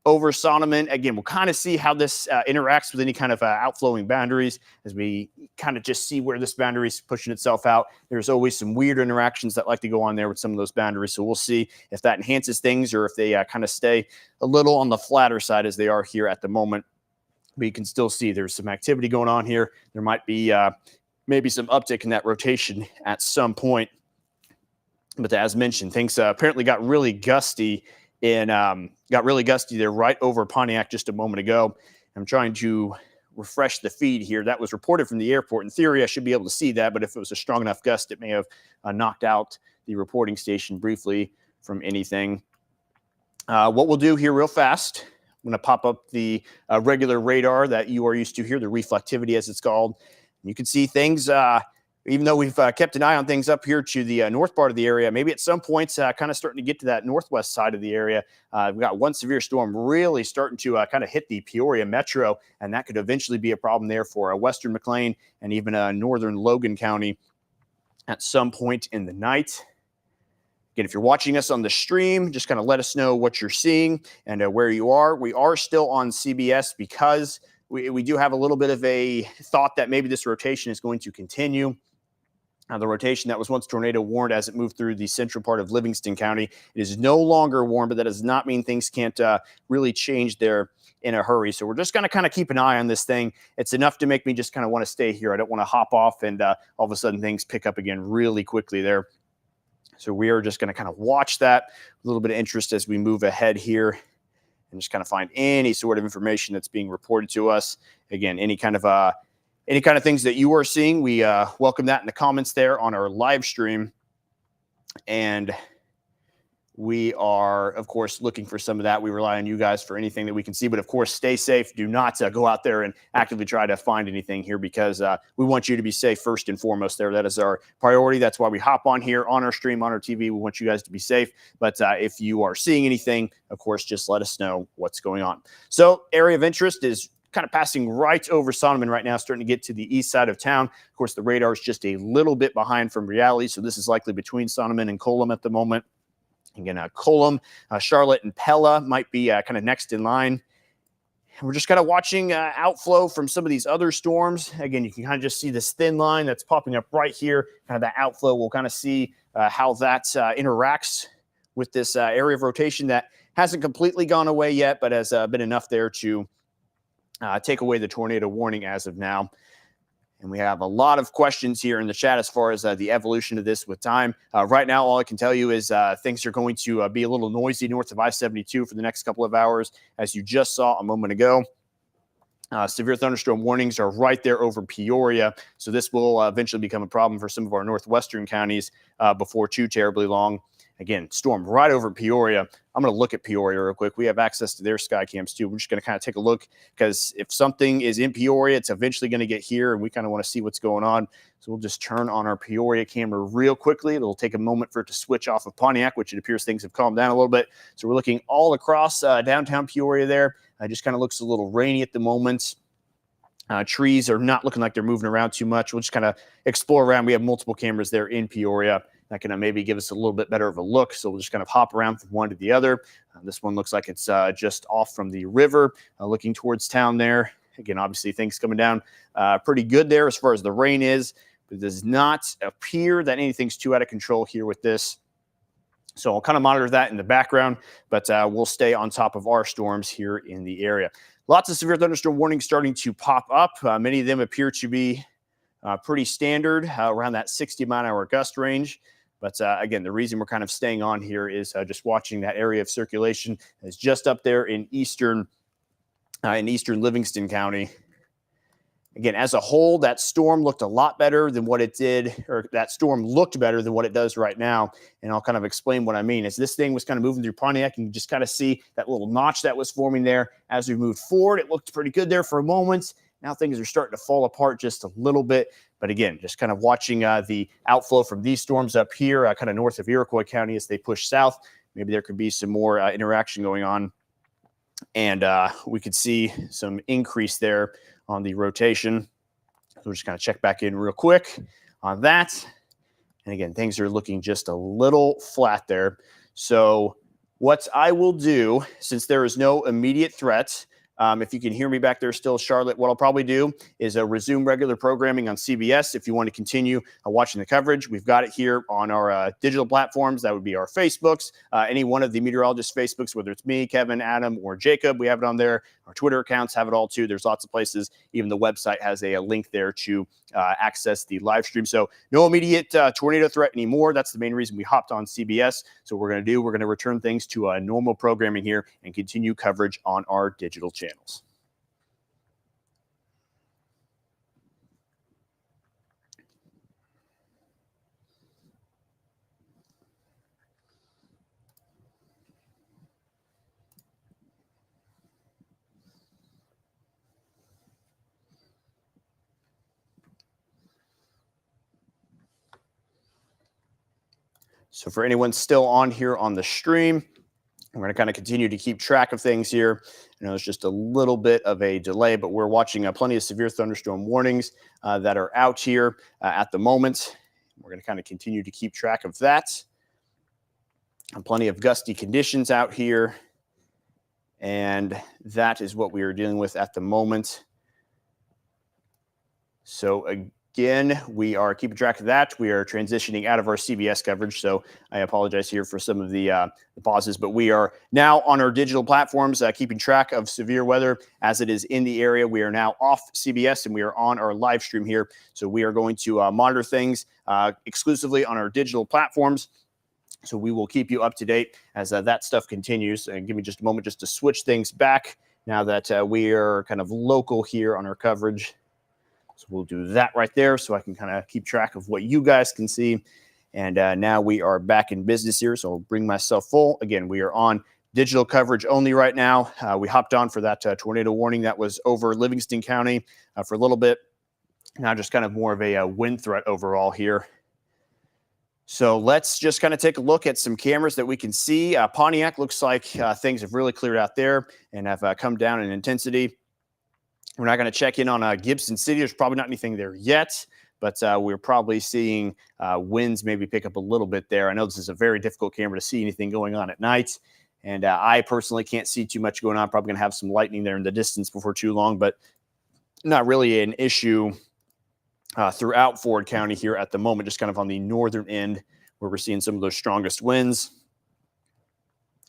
over Solomon. Again, we'll kind of see how this interacts with any kind of outflowing boundaries as we kind of just see where this boundary is pushing itself out. There's always some weird interactions that like to go on there with some of those boundaries. So we'll see if that enhances things or if they kind of stay a little on the flatter side as they are here at the moment. But you can still see there's some activity going on here. There might be maybe some uptick in that rotation at some point. But as mentioned, things apparently got really gusty there right over Pontiac just a moment ago. I'm trying to refresh the feed here. That was reported from the airport. In theory, I should be able to see that, but if it was a strong enough gust, it may have knocked out the reporting station briefly from anything. What we'll do here real fast, I'm going to pop up the regular radar that you are used to here, the reflectivity as it's called. You can see things even though we've kept an eye on things up here to the north part of the area, maybe at some points kind of starting to get to that northwest side of the area. We've got one severe storm really starting to kind of hit the Peoria metro, and that could eventually be a problem there for western McLean and even northern Logan County at some point in the night. Again, if you're watching us on the stream, just kind of let us know what you're seeing and where you are. We are still on CBS because we do have a little bit of a thought that maybe this rotation is going to continue. The rotation that was once tornado warned as it moved through the central part of Livingston County. It is no longer warned, but that does not mean things can't really change there in a hurry. So we're just going to kind of keep an eye on this thing. It's enough to make me just kind of want to stay here. I don't want to hop off and all of a sudden things pick up again really quickly there. So we are just going to kind of watch that, a little bit of interest as we move ahead here and just kind of find any sort of information that's being reported to us. Again, any kind of things that you are seeing, we welcome that in the comments there on our live stream. And we are, of course, looking for some of that. We rely on you guys for anything that we can see. But, of course, stay safe. Do not go out there and actively try to find anything here because we want you to be safe first and foremost there. That is our priority. That's why we hop on here on our stream, on our TV. We want you guys to be safe. But if you are seeing anything, of course, just let us know what's going on. So area of interest is kind of passing right over Sonneman right now, starting to get to the east side of town. Of course, the radar is just a little bit behind from reality. So this is likely between Sonneman and Colum at the moment. Again, Colum, Charlotte, and Pella might be kind of next in line. And we're just kind of watching outflow from some of these other storms. Again, you can kind of just see this thin line that's popping up right here. Kind of that outflow. We'll kind of see how that interacts with this area of rotation that hasn't completely gone away yet, but has been enough there to take away the tornado warning as of now. And we have a lot of questions here in the chat as far as the evolution of this with time. Right now, all I can tell you is things are going to be a little noisy north of I-72 for the next couple of hours, as you just saw a moment ago. Severe thunderstorm warnings are right there over Peoria, so this will eventually become a problem for some of our northwestern counties before too terribly long. Again, storm right over Peoria. I'm going to look at Peoria real quick. We have access to their sky cams too. We're just going to kind of take a look because if something is in Peoria, it's eventually going to get here, and we kind of want to see what's going on. So we'll just turn on our Peoria camera real quickly. It'll take a moment for it to switch off of Pontiac, which it appears things have calmed down a little bit. So we're looking all across downtown Peoria there. It just kind of looks a little rainy at the moment. Trees are not looking like they're moving around too much. We'll just kind of explore around. We have multiple cameras there in Peoria that can maybe give us a little bit better of a look. So we'll just kind of hop around from one to the other. This one looks like it's just off from the river, looking towards town there. Again, obviously things coming down pretty good there as far as the rain is. But it does not appear that anything's too out of control here with this. So I'll kind of monitor that in the background, but we'll stay on top of our storms here in the area. Lots of severe thunderstorm warnings starting to pop up. Many of them appear to be pretty standard, around that 60-mile-an-hour gust range. But again, the reason we're kind of staying on here is just watching that area of circulation is just up there in eastern Livingston County. Again, as a whole, that storm looked a lot better than what it did, or that storm looked better than what it does right now. And I'll kind of explain what I mean. As this thing was kind of moving through Pontiac, and you just kind of see that little notch that was forming there. As we moved forward, it looked pretty good there for a moment. Now things are starting to fall apart just a little bit. But again, just kind of watching the outflow from these storms up here, kind of north of Iroquois County as they push south. Maybe there could be some more interaction going on. And we could see some increase there on the rotation. So we're just going to check back in real quick on that. And again, things are looking just a little flat there. So what I will do, since there is no immediate threat, if you can hear me back there still, Charlotte, what I'll probably do is resume regular programming on CBS. If you want to continue watching the coverage, we've got it here on our digital platforms. That would be our Facebooks, any one of the meteorologist Facebooks, whether it's me, Kevin, Adam, or Jacob. We have it on there. Our Twitter accounts have it all too. There's lots of places. Even the website has a link there to access the live stream. So no immediate tornado threat anymore. That's the main reason we hopped on CBS. So what we're going to do, we're going to return things to normal programming here and continue coverage on our digital channels. So for anyone still on here on the stream, we're going to kind of continue to keep track of things here. I know there's just a little bit of a delay, but we're watching plenty of severe thunderstorm warnings that are out here at the moment. We're going to kind of continue to keep track of that. And plenty of gusty conditions out here. And that is what we are dealing with at the moment. So again, we are keeping track of that. We are transitioning out of our CBS coverage, so I apologize here for some of the pauses, but we are now on our digital platforms keeping track of severe weather as it is in the area. We are now off CBS, and we are on our live stream here, so we are going to monitor things exclusively on our digital platforms. So we will keep you up to date as that stuff continues. And give me just a moment just to switch things back now that we are kind of local here on our coverage. So we'll do that right there so I can kind of keep track of what you guys can see. And now we are back in business here, so I'll bring myself full. Again, we are on digital coverage only right now. We hopped on for that tornado warning that was over Livingston County for a little bit. Now just kind of more of a wind threat overall here. So let's just kind of take a look at some cameras that we can see. Pontiac looks like things have really cleared out there and have come down in intensity. We're not going to check in on Gibson City. There's probably not anything there yet, but we're probably seeing winds maybe pick up a little bit there. I know this is a very difficult camera to see anything going on at night, and I personally can't see too much going on. Probably going to have some lightning there in the distance before too long, but not really an issue throughout Ford County here at the moment, just kind of on the northern end where we're seeing some of those strongest winds.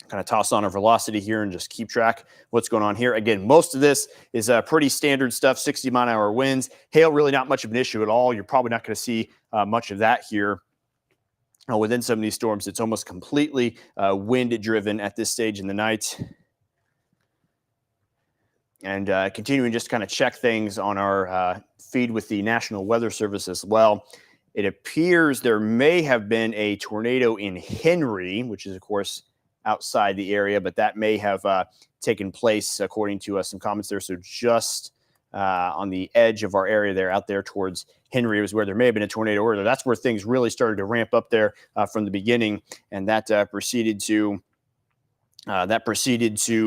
Kind of toss on our velocity here and just keep track of what's going on here. Again, most of this is pretty standard stuff, 60-mile-an-hour winds. Hail, really not much of an issue at all. You're probably not going to see much of that here. Within some of these storms, it's almost completely wind-driven at this stage in the night. And continuing just kind of check things on our feed with the National Weather Service as well. It appears there may have been a tornado in Henry, which is, of course, outside the area, but that may have taken place according to some comments there. So just on the edge of our area there, out there towards Henry, was where there may have been a tornado earlier. That's where things really started to ramp up there from the beginning, and that proceeded to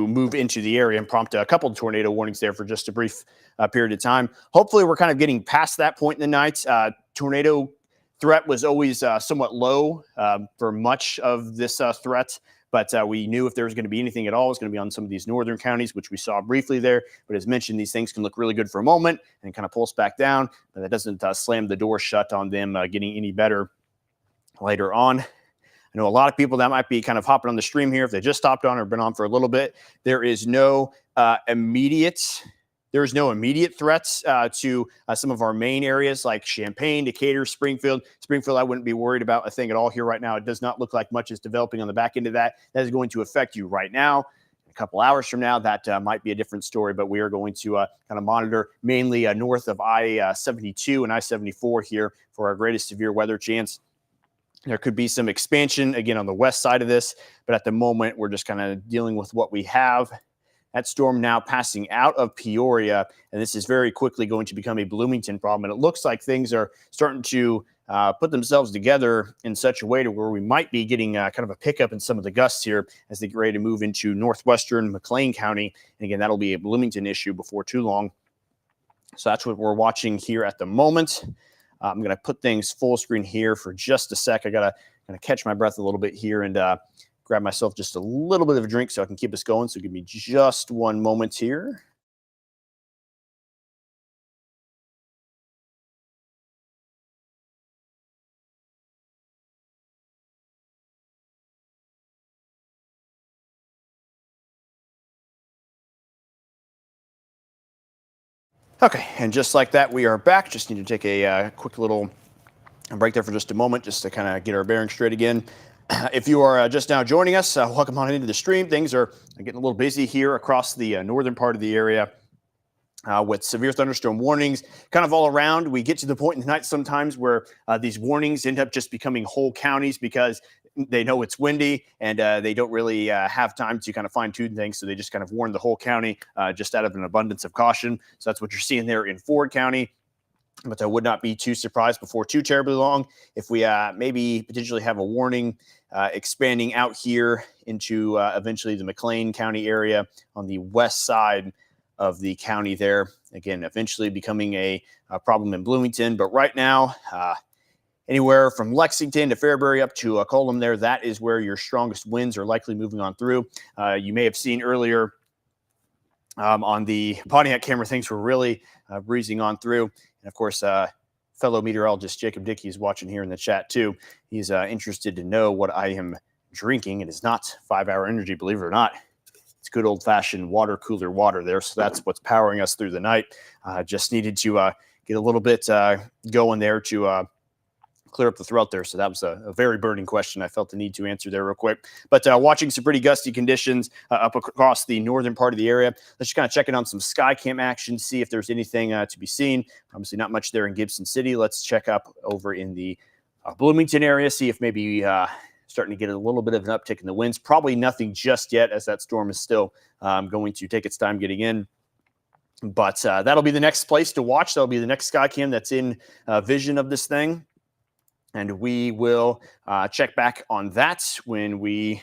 move into the area and prompt a couple of tornado warnings there for just a brief period of time. Hopefully, we're kind of getting past that point in the night. Tornado threat was always somewhat low for much of this threat. But we knew if there was going to be anything at all, it was going to be on some of these northern counties, which we saw briefly there. But as mentioned, these things can look really good for a moment and kind of pulse back down. But that doesn't slam the door shut on them getting any better later on. I know a lot of people that might be kind of hopping on the stream here, if they just stopped on or been on for a little bit. There is no immediate threats to some of our main areas like Champaign, Decatur, Springfield. Springfield, I wouldn't be worried about a thing at all here right now. It does not look like much is developing on the back end of that. That is going to affect you right now. A couple hours from now, that might be a different story, but we are going to kind of monitor mainly north of I-72 and I-74 here for our greatest severe weather chance. There could be some expansion, again, on the west side of this, but at the moment, we're just kind of dealing with what we have. That storm now passing out of Peoria, and this is very quickly going to become a Bloomington problem. And it looks like things are starting to put themselves together in such a way to where we might be getting kind of a pickup in some of the gusts here as they get ready to move into northwestern McLean County. And again, that'll be a Bloomington issue before too long. So that's what we're watching here at the moment. I'm going to put things full screen here for just a sec. I got to kind of catch my breath a little bit here and grab myself just a little bit of a drink so I can keep us going. So give me just one moment here. Okay, and just like that, we are back. Just need to take a quick little break there for just a moment just to kind of get our bearings straight again. If you are just now joining us, welcome on into the stream. Things are getting a little busy here across the northern part of the area with severe thunderstorm warnings kind of all around. We get to the point in the night sometimes where these warnings end up just becoming whole counties because they know it's windy and they don't really have time to kind of fine tune things. So they just kind of warn the whole county just out of an abundance of caution. So that's what you're seeing there in Ford County. But I would not be too surprised before too terribly long if we maybe potentially have a warning expanding out here into eventually the McLean County area on the west side of the county there. Again, eventually becoming a problem in Bloomington. But right now, anywhere from Lexington to Fairbury up to Colum there, that is where your strongest winds are likely moving on through. You may have seen earlier on the Pontiac camera, things were really breezing on through. And of course, fellow meteorologist Jacob Dickey is watching here in the chat too. He's interested to know what I am drinking. It is not 5-Hour Energy, believe it or not. It's good old-fashioned water cooler water there. So that's what's powering us through the night. Just needed to get a little bit going there to clear up the throat there. So that was a very burning question I felt the need to answer there real quick. But watching some pretty gusty conditions up across the northern part of the area. Let's just kind of check in on some sky cam action, see if there's anything to be seen. Obviously not much there in Gibson City. Let's check up over in the Bloomington area, see if maybe starting to get a little bit of an uptick in the winds. Probably nothing just yet, as that storm is still going to take its time getting in. But that'll be the next place to watch. That'll be the next Skycam that's in vision of this thing. And we will check back on that when we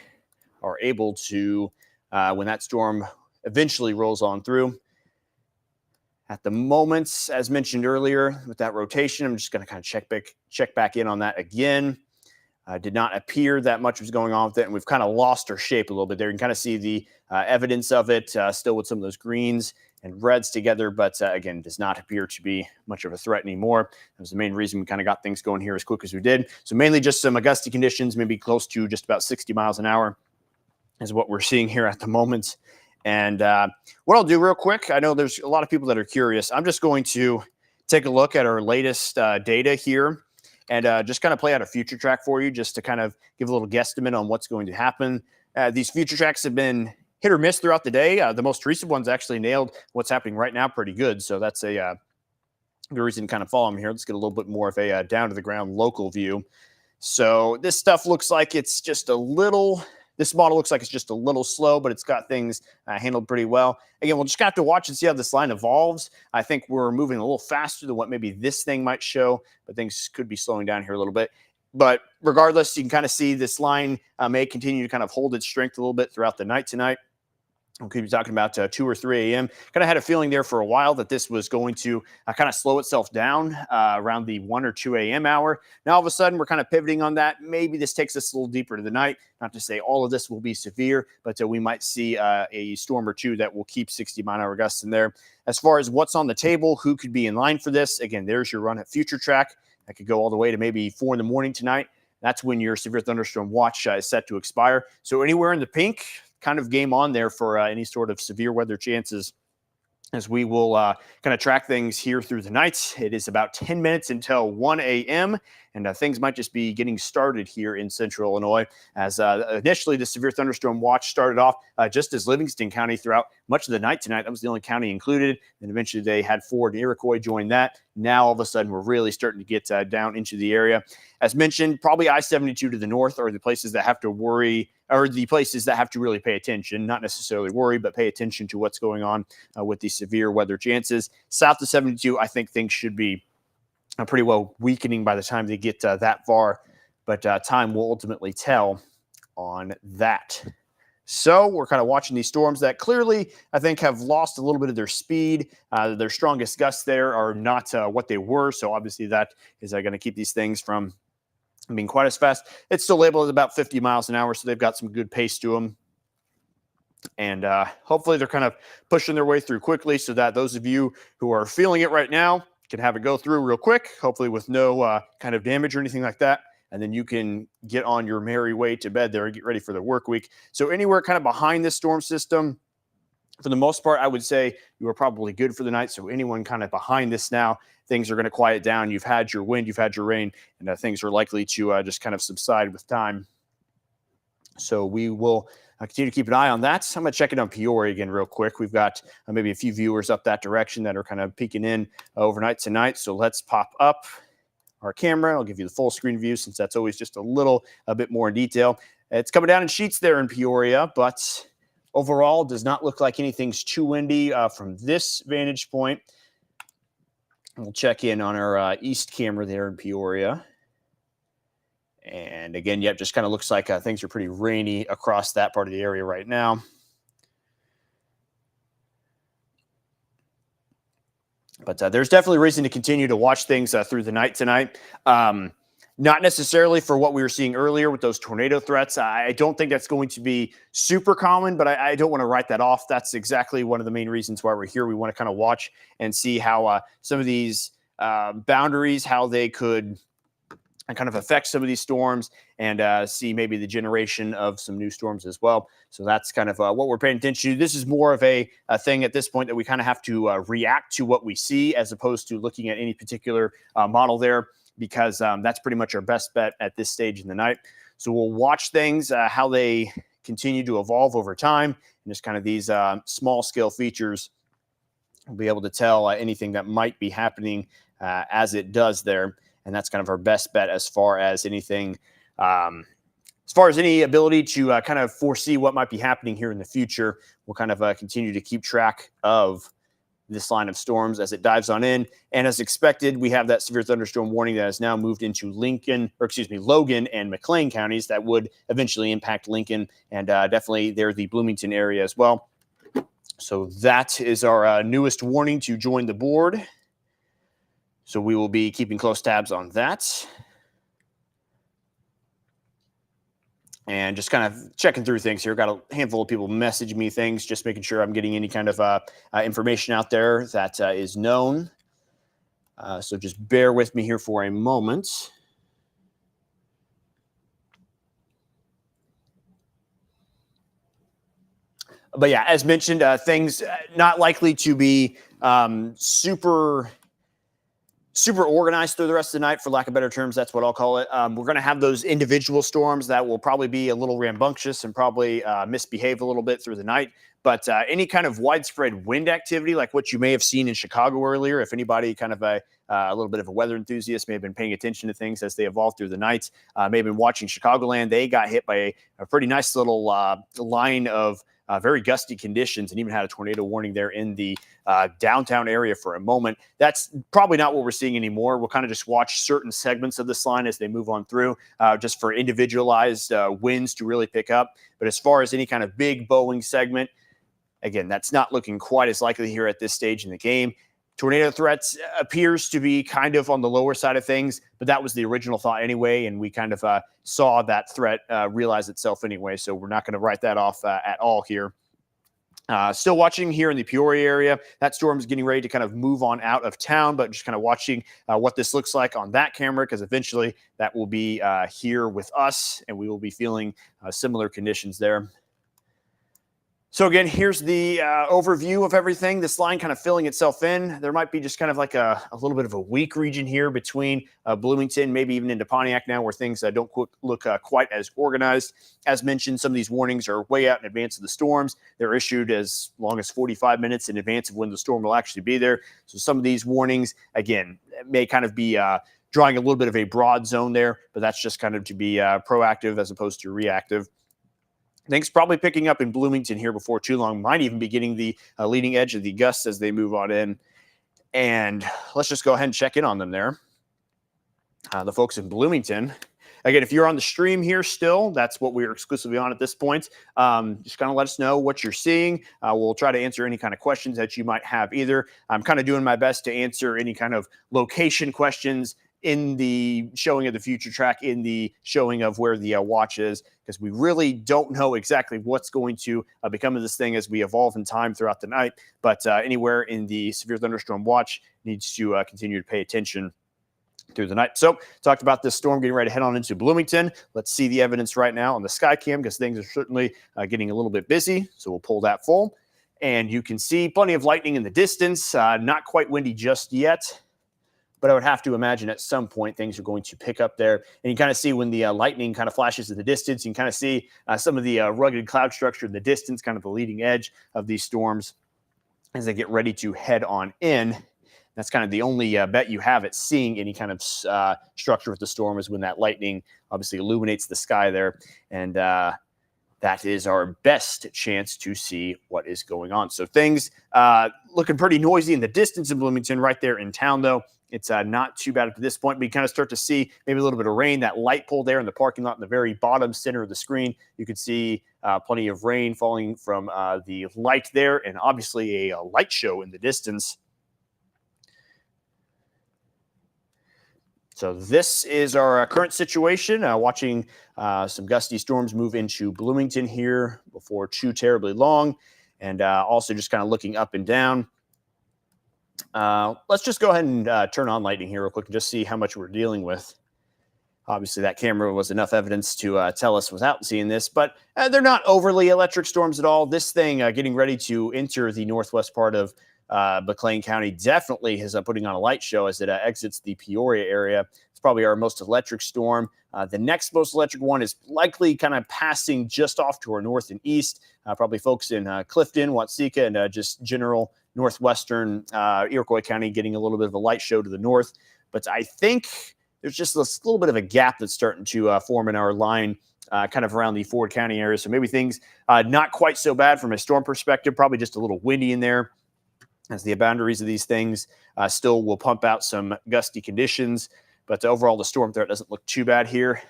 are able to, when that storm eventually rolls on through. At the moment, as mentioned earlier, with that rotation, I'm just going to kind of check back in on that again. Did not appear that much was going on with it, and we've kind of lost our shape a little bit there. You can kind of see the evidence of it still with some of those greens and reds together, but again, does not appear to be much of a threat anymore. That was the main reason we kind of got things going here as quick as we did. So mainly just some gusty conditions, maybe close to just about 60 miles an hour is what we're seeing here at the moment. And what I'll do real quick, I know there's a lot of people that are curious. I'm just going to take a look at our latest data here and just kind of play out a future track for you just to kind of give a little guesstimate on what's going to happen. These future tracks have been hit or miss throughout the day. The most recent ones actually nailed what's happening right now pretty good. So that's a good reason to kind of follow them here. Let's get a little bit more of a down to the ground local view. So this stuff looks like it's just a little, this model looks like it's just a little slow, but it's got things handled pretty well. Again, we'll just have to watch and see how this line evolves. I think we're moving a little faster than what maybe this thing might show, but things could be slowing down here a little bit. But regardless, you can kind of see this line may continue to kind of hold its strength a little bit throughout the night tonight. We could be talking about 2 or 3 a.m. Kind of had a feeling there for a while that this was going to kind of slow itself down around the 1 or 2 a.m. hour. Now, all of a sudden, we're kind of pivoting on that. Maybe this takes us a little deeper to the night. Not to say all of this will be severe, but we might see a storm or two that will keep 60-mile-an-hour gusts in there. As far as what's on the table, who could be in line for this, again, there's your run at future track. That could go all the way to maybe 4 in the morning tonight. That's when your severe thunderstorm watch is set to expire. So anywhere in the pink, kind of game on there for any sort of severe weather chances as we will kind of track things here through the night. It is about 10 minutes until 1 a.m. and things might just be getting started here in central Illinois as initially the severe thunderstorm watch started off just as Livingston County throughout much of the night tonight. That was the only county included. And eventually they had Ford and Iroquois join that. Now all of a sudden we're really starting to get down into the area. As mentioned, probably I-72 to the north are the places that have to worry, or the places that have to really pay attention, not necessarily worry, but pay attention to what's going on with these severe weather chances. South of 72, I think things should be pretty well weakening by the time they get that far, but time will ultimately tell on that. So we're kind of watching these storms that clearly, I think, have lost a little bit of their speed. Their strongest gusts there are not what they were, so obviously that is going to keep these things from being quite as fast. It's still labeled as about 50 miles an hour, so they've got some good pace to them. And hopefully they're kind of pushing their way through quickly so that those of you who are feeling it right now can have it go through real quick, hopefully with no kind of damage or anything like that. And then you can get on your merry way to bed there and get ready for the work week. So anywhere kind of behind this storm system, for the most part, I would say you are probably good for the night. So anyone kind of behind this now, things are going to quiet down. You've had your wind, you've had your rain, and things are likely to just kind of subside with time. So we will continue to keep an eye on that. I'm going to check it on Peoria again real quick. We've got maybe a few viewers up that direction that are kind of peeking in overnight tonight. So let's pop up our camera. I'll give you the full screen view since that's always just a bit more in detail. It's coming down in sheets there in Peoria, but overall does not look like anything's too windy from this vantage point. We'll check in on our east camera there in Peoria. And again, yep, just kind of looks like things are pretty rainy across that part of the area right now. But there's definitely reason to continue to watch things through the night tonight. Not necessarily for what we were seeing earlier with those tornado threats. I don't think that's going to be super common, but I don't want to write that off. That's exactly one of the main reasons why we're here. We want to kind of watch and see how some of these boundaries, how they could kind of affect some of these storms and see maybe the generation of some new storms as well. So that's kind of what we're paying attention to. This is more of a thing at this point that we kind of have to react to what we see as opposed to looking at any particular model there, because that's pretty much our best bet at this stage in the night. So we'll watch things, how they continue to evolve over time, and just kind of these small scale features. We'll be able to tell anything that might be happening as it does there. And that's kind of our best bet as far as anything, as far as any ability to kind of foresee what might be happening here in the future. We'll kind of continue to keep track of this line of storms as it dives on in. And as expected, we have that severe thunderstorm warning that has now moved into Logan and McLean counties that would eventually impact Lincoln, and definitely there the Bloomington area as well. So that is our newest warning to join the board. So we will be keeping close tabs on that. And just kind of checking through things here. Got a handful of people message me things, just making sure I'm getting any kind of information out there that is known. So just bear with me here for a moment. But yeah, as mentioned, things not likely to be super organized through the rest of the night, for lack of better terms. That's what I'll call it. We're going to have those individual storms that will probably be a little rambunctious and probably misbehave a little bit through the night. But any kind of widespread wind activity, like what you may have seen in Chicago earlier, if anybody kind of a little bit of a weather enthusiast may have been paying attention to things as they evolved through the night, may have been watching Chicagoland, they got hit by a pretty nice little line of very gusty conditions, and even had a tornado warning there in the downtown area for a moment. That's probably not what we're seeing anymore. We'll kind of just watch certain segments of this line as they move on through, just for individualized winds to really pick up. But as far as any kind of big bowing segment, again, that's not looking quite as likely here at this stage in the game. Tornado threats appears to be kind of on the lower side of things, but that was the original thought anyway, and we kind of saw that threat realize itself anyway, so we're not going to write that off at all here. Still watching here in the Peoria area. That storm is getting ready to kind of move on out of town, but just kind of watching what this looks like on that camera, because eventually that will be here with us, and we will be feeling similar conditions there. So again, here's the overview of everything. This line kind of filling itself in. There might be just kind of like a little bit of a weak region here between Bloomington, maybe even into Pontiac now, where things don't look quite as organized. As mentioned, some of these warnings are way out in advance of the storms. They're issued as long as 45 minutes in advance of when the storm will actually be there. So some of these warnings, again, may kind of be drawing a little bit of a broad zone there, but that's just kind of to be proactive as opposed to reactive. Things probably picking up in Bloomington here before too long. Might even be getting the leading edge of the gusts as they move on in. And let's just go ahead and check in on them there. The folks in Bloomington. Again, if you're on the stream here still, that's what we're exclusively on at this point. Just kind of let us know what you're seeing. We'll try to answer any kind of questions that you might have either. I'm kind of doing my best to answer any kind of location questions in the showing of the future track, in the showing of where the watch is, because we really don't know exactly what's going to become of this thing as we evolve in time throughout the night. But anywhere in the severe thunderstorm watch needs to continue to pay attention through the night. So talked about this storm getting ready to head on into Bloomington. Let's see the evidence right now on the sky cam, because things are certainly getting a little bit busy. So we'll pull that full, and you can see plenty of lightning in the distance. Not quite windy just yet, but I would have to imagine at some point things are going to pick up there. And you kind of see when the lightning kind of flashes in the distance, you can kind of see some of the rugged cloud structure in the distance, kind of the leading edge of these storms as they get ready to head on in. That's kind of the only bet you have at seeing any kind of structure with the storm, is when that lightning obviously illuminates the sky there. And that is our best chance to see what is going on. So things looking pretty noisy in the distance in Bloomington. Right there in town, though, it's not too bad up to this point. But you kind of start to see maybe a little bit of rain. That light pole there in the parking lot in the very bottom center of the screen, you can see plenty of rain falling from the light there, and obviously a light show in the distance. So this is our current situation, watching some gusty storms move into Bloomington here before too terribly long, and also just kind of looking up and down. Let's just go ahead and turn on lightning here real quick and just see how much we're dealing with. Obviously, that camera was enough evidence to tell us without seeing this, but they're not overly electric storms at all. This thing getting ready to enter the northwest part of McLean County definitely is putting on a light show as it exits the Peoria area. It's probably our most electric storm. The next most electric one is likely kind of passing just off to our north and east. Probably folks in Clifton, Watsika, and just general northwestern Iroquois County getting a little bit of a light show to the north. But I think there's just this little bit of a gap that's starting to form in our line, kind of around the Ford County area. So maybe things not quite so bad from a storm perspective, probably just a little windy in there, as the boundaries of these things still will pump out some gusty conditions. But overall, the storm threat doesn't look too bad here.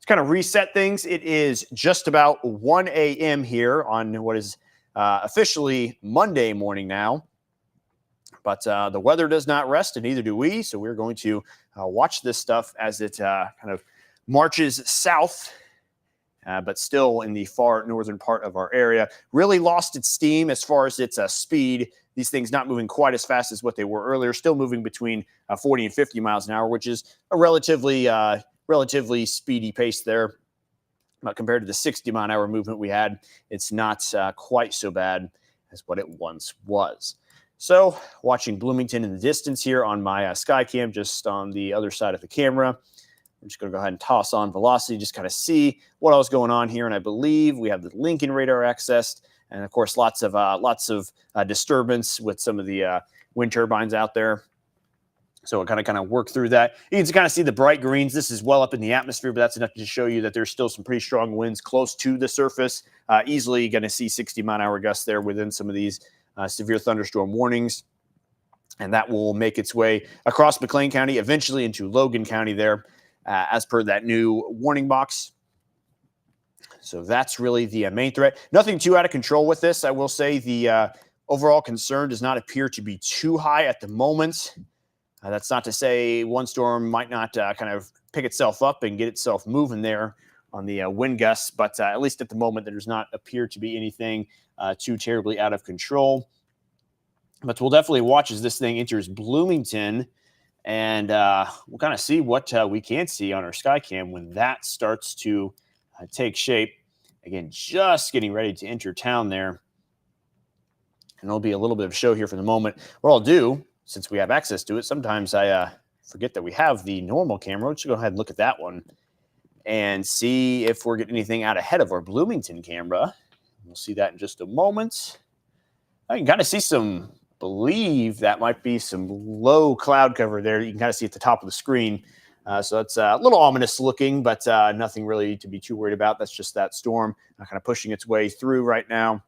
To kind of reset things, it is just about 1 a.m. here on what is officially Monday morning now. But the weather does not rest, and neither do we. So we're going to watch this stuff as it kind of marches south, but still in the far northern part of our area. Really lost its steam as far as its speed. These things not moving quite as fast as what they were earlier, still moving between 40 and 50 miles an hour, which is a relatively speedy pace there. But compared to the 60-mile-an-hour movement we had, it's not quite so bad as what it once was. So watching Bloomington in the distance here on my Skycam, just on the other side of the camera. I'm just going to go ahead and toss on velocity, just kind of see what else going on here. And I believe we have the Lincoln radar accessed. And of course, lots of disturbance with some of the wind turbines out there. So we'll kind of work through that. You can kind of see the bright greens. This is well up in the atmosphere, but that's enough to show you that there's still some pretty strong winds close to the surface. Easily going to see 60-mile-an-hour gusts there within some of these severe thunderstorm warnings. And that will make its way across McLean County, eventually into Logan County there, as per that new warning box. So that's really the main threat. Nothing too out of control with this. I will say the overall concern does not appear to be too high at the moment. That's not to say one storm might not kind of pick itself up and get itself moving there on the wind gusts, but at least at the moment, there does not appear to be anything too terribly out of control. But we'll definitely watch as this thing enters Bloomington, and we'll kind of see what we can see on our Skycam when that starts to take shape. Again, just getting ready to enter town there. And there'll be a little bit of a show here for the moment. What I'll do, since we have access to it, sometimes I forget that we have the normal camera. Let's go ahead and look at that one and see if we're getting anything out ahead of our Bloomington camera. We'll see that in just a moment. I can kind of see believe that might be some low cloud cover there. You can kind of see at the top of the screen. So it's a little ominous looking, but nothing really to be too worried about. That's just that storm kind of pushing its way through right now.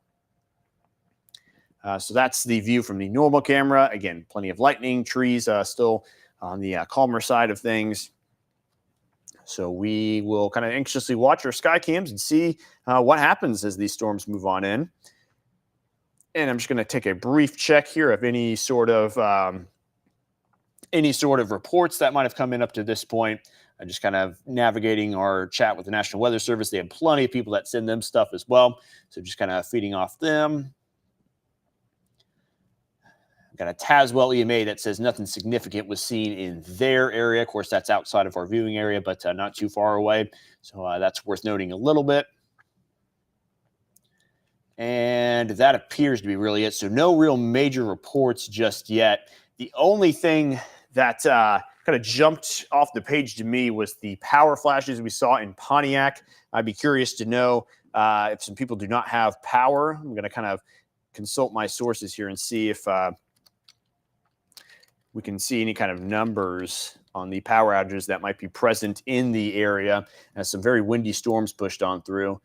So that's the view from the normal camera. Again, plenty of lightning, trees still on the calmer side of things. So we will kind of anxiously watch our sky cams and see what happens as these storms move on in. And I'm just going to take a brief check here of any sort of reports that might have come in up to this point. I'm just kind of navigating our chat with the National Weather Service. They have plenty of people that send them stuff as well. So just kind of feeding off them. Got a Tazewell EMA that says nothing significant was seen in their area. Of course, that's outside of our viewing area, but not too far away. So that's worth noting a little bit. And that appears to be really it. So no real major reports just yet. The only thing that kind of jumped off the page to me was the power flashes we saw in Pontiac. I'd be curious to know if some people do not have power. I'm going to kind of consult my sources here and see if we can see any kind of numbers on the power outages that might be present in the area as some very windy storms pushed on through.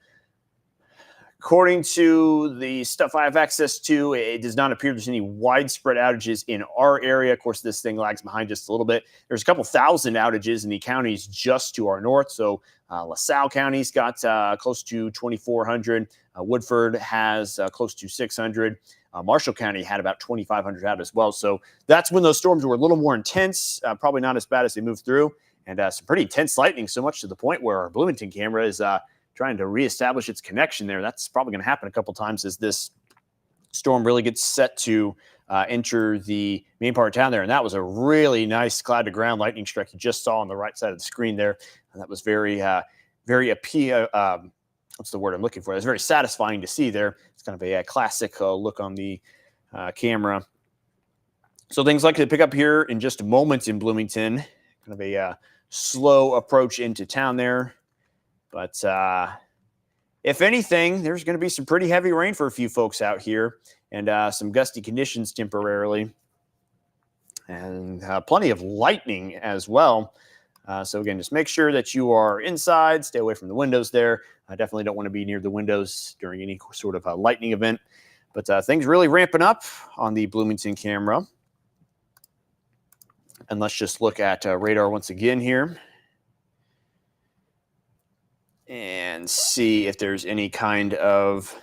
According to the stuff I have access to, it does not appear there's any widespread outages in our area. Of course, this thing lags behind just a little bit. There's a couple thousand outages in the counties just to our north. So LaSalle County's got close to 2,400. Woodford has close to 600. Marshall County had about 2,500 out as well. So that's when those storms were a little more intense, probably not as bad as they moved through. And some pretty intense lightning, so much to the point where our Bloomington camera is trying to reestablish its connection there. That's probably going to happen a couple times as this storm really gets set to enter the main part of town there. And that was a really nice cloud to ground lightning strike you just saw on the right side of the screen there. And that was very appealing. What's the word I'm looking for? It's very satisfying to see there. It's kind of a classic look on the camera. So things like to pick up here in just a moment in Bloomington. Kind of a slow approach into town there. But if anything, there's going to be some pretty heavy rain for a few folks out here and some gusty conditions temporarily and plenty of lightning as well. So again, just make sure that you are inside, stay away from the windows there. I definitely don't want to be near the windows during any sort of lightning event. But things really ramping up on the Bloomington camera. And let's just look at radar once again here and see if there's any kind of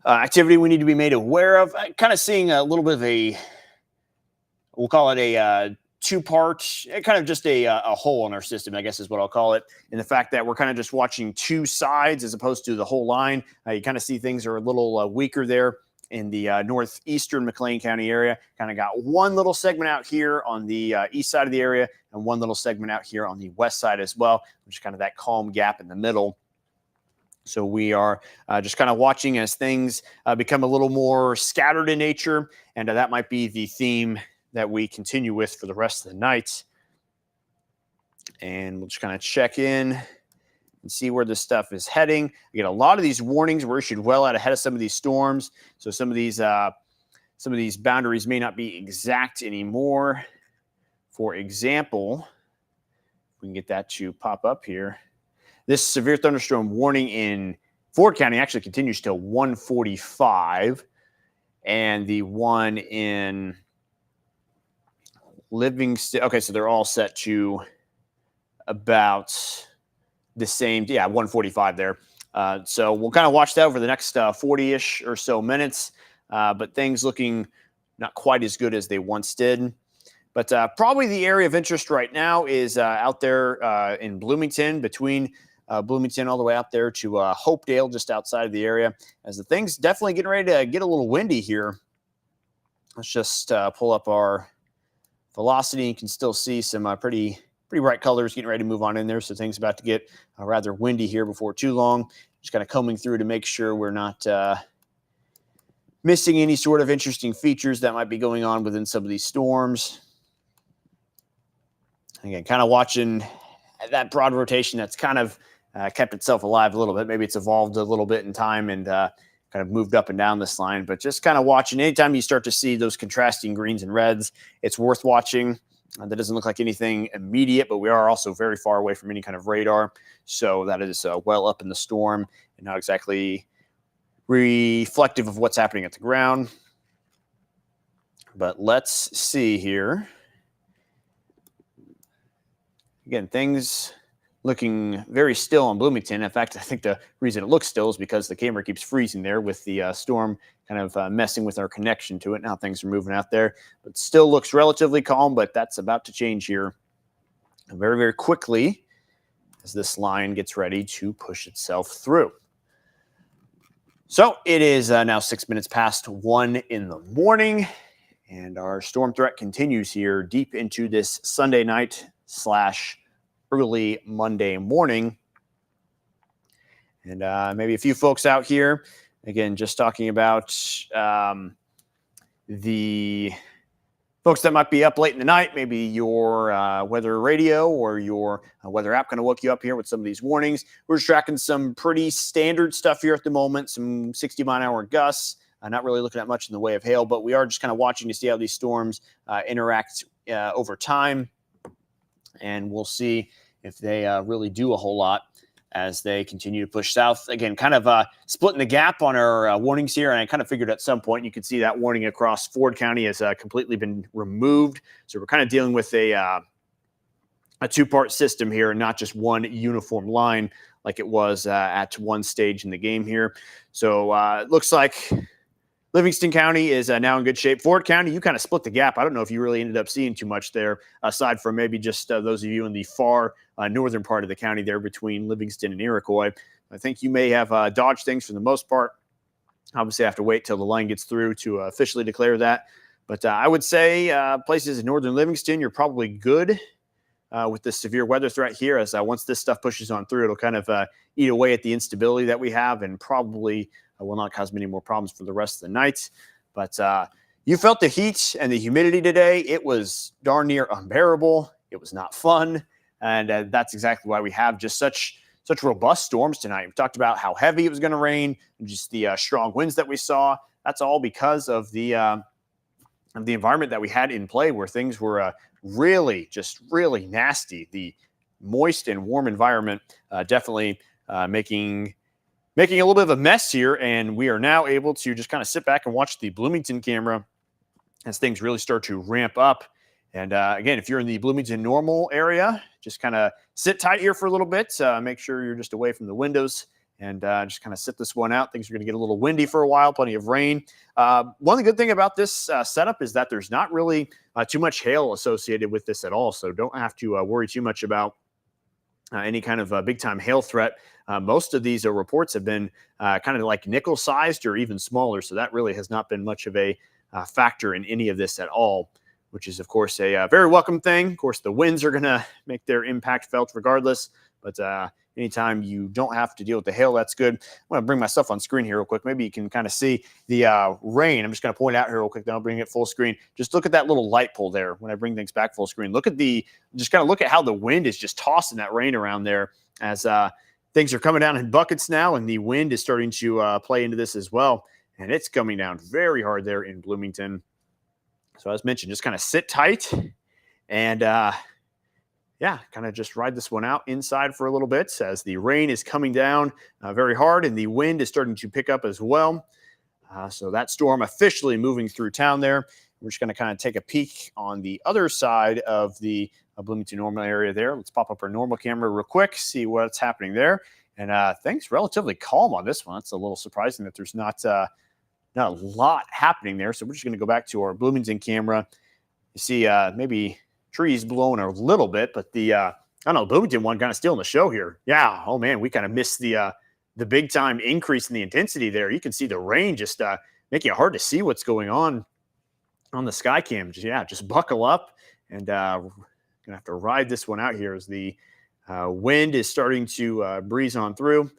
activity we need to be made aware of. Kind of seeing a little bit of a, we'll call it a two-part, kind of just a hole in our system, I guess is what I'll call it, in the fact that we're kind of just watching two sides as opposed to the whole line. You kind of see things are a little weaker there in the northeastern McLean County area. Kind of got one little segment out here on the east side of the area and one little segment out here on the west side as well, which is kind of that calm gap in the middle. So we are just kind of watching as things become a little more scattered in nature, and that might be the theme that we continue with for the rest of the night. And we'll just kind of check in and see where this stuff is heading. Again, a lot of these warnings were issued well out ahead of some of these storms. So some of these boundaries may not be exact anymore. For example, if we can get that to pop up here, this severe thunderstorm warning in Ford County actually continues till 1:45, and the one in Livingston, okay, so they're all set to about the same, 1:45 there. So we'll kind of watch that over the next 40-ish or so minutes, but things looking not quite as good as they once did. But probably the area of interest right now is out there in Bloomington, between Bloomington all the way out there to Hopedale, just outside of the area, as the thing's definitely getting ready to get a little windy here. Let's just pull up our velocity. You can still see some pretty bright colors getting ready to move on in there. So things about to get rather windy here before too long. Just kind of combing through to make sure we're not missing any sort of interesting features that might be going on within some of these storms. Again, kind of watching that broad rotation that's kind of kept itself alive a little bit. Maybe it's evolved a little bit in time and kind of moved up and down this line. But just kind of watching, anytime you start to see those contrasting greens and reds, it's worth watching. That doesn't look like anything immediate, but we are also very far away from any kind of radar. So that is well up in the storm and not exactly reflective of what's happening at the ground. But let's see here. Again, things looking very still on Bloomington. In fact, I think the reason it looks still is because the camera keeps freezing there with the storm kind of messing with our connection to it. Now things are moving out there, but still looks relatively calm, but that's about to change here very, very quickly as this line gets ready to push itself through. So it is now 6 minutes past 1 in the morning, and our storm threat continues here deep into this Sunday night / early Monday morning. And maybe a few folks out here, again, just talking about the folks that might be up late in the night. Maybe your weather radio or your weather app kind of woke you up here with some of these warnings. We're just tracking some pretty standard stuff here at the moment, some 60-mile-an-hour gusts. Not really looking at much in the way of hail, but we are just kind of watching to see how these storms interact over time. And we'll see if they really do a whole lot as they continue to push south. Again, kind of splitting the gap on our warnings here. And I kind of figured at some point you could see that warning across Ford County has completely been removed. So we're kind of dealing with a two-part system here and not just one uniform line like it was at one stage in the game here. So it looks like Livingston County is now in good shape. Ford County, you kind of split the gap. I don't know if you really ended up seeing too much there, aside from maybe just those of you in the far northern part of the county there between Livingston and Iroquois. I think you may have dodged things for the most part. Obviously, I have to wait till the line gets through to officially declare that. But I would say places in northern Livingston, you're probably good with the severe weather threat here, as once this stuff pushes on through, it'll kind of eat away at the instability that we have and probably will not cause many more problems for the rest of the night. But you felt the heat and the humidity today. It was darn near unbearable. It was not fun. And that's exactly why we have just such robust storms tonight. We talked about how heavy it was going to rain and just the strong winds that we saw. That's all because of the of the environment that we had in play, where things were really nasty. The moist and warm environment definitely making a little bit of a mess here, and we are now able to just kind of sit back and watch the Bloomington camera as things really start to ramp up. And again, if you're in the Bloomington normal area, just kind of sit tight here for a little bit. Make sure you're just away from the windows and just kind of sit this one out. Things are going to get a little windy for a while, plenty of rain. One of the good things about this setup is that there's not really too much hail associated with this at all. So don't have to worry too much about any kind of big time hail threat. Most of these reports have been kind of like nickel sized or even smaller. So that really has not been much of a factor in any of this at all, which is, of course, a very welcome thing. Of course, the winds are going to make their impact felt regardless. But anytime you don't have to deal with the hail, that's good. I'm going to bring my stuff on screen here real quick. Maybe you can kind of see the rain. I'm just going to point out here real quick. Then I'll bring it full screen. Just look at that little light pole there when I bring things back full screen. Just kind of look at how the wind is just tossing that rain around there as things are coming down in buckets now, and the wind is starting to play into this as well. And it's coming down very hard there in Bloomington. So as mentioned, just kind of sit tight and kind of just ride this one out inside for a little bit as the rain is coming down very hard and the wind is starting to pick up as well. So that storm officially moving through town there. We're just going to kind of take a peek on the other side of the Bloomington normal area there. Let's pop up our normal camera real quick, see what's happening there. And things relatively calm on this one. It's a little surprising that there's not a lot happening there. So we're just going to go back to our Bloomington camera. You see maybe trees blowing a little bit, but the Bloomington one kind of stealing the show here. Yeah. Oh man, we kind of missed the big time increase in the intensity there. You can see the rain just making it hard to see what's going on the sky cam. Just buckle up and we're gonna have to ride this one out here as the wind is starting to breeze on through.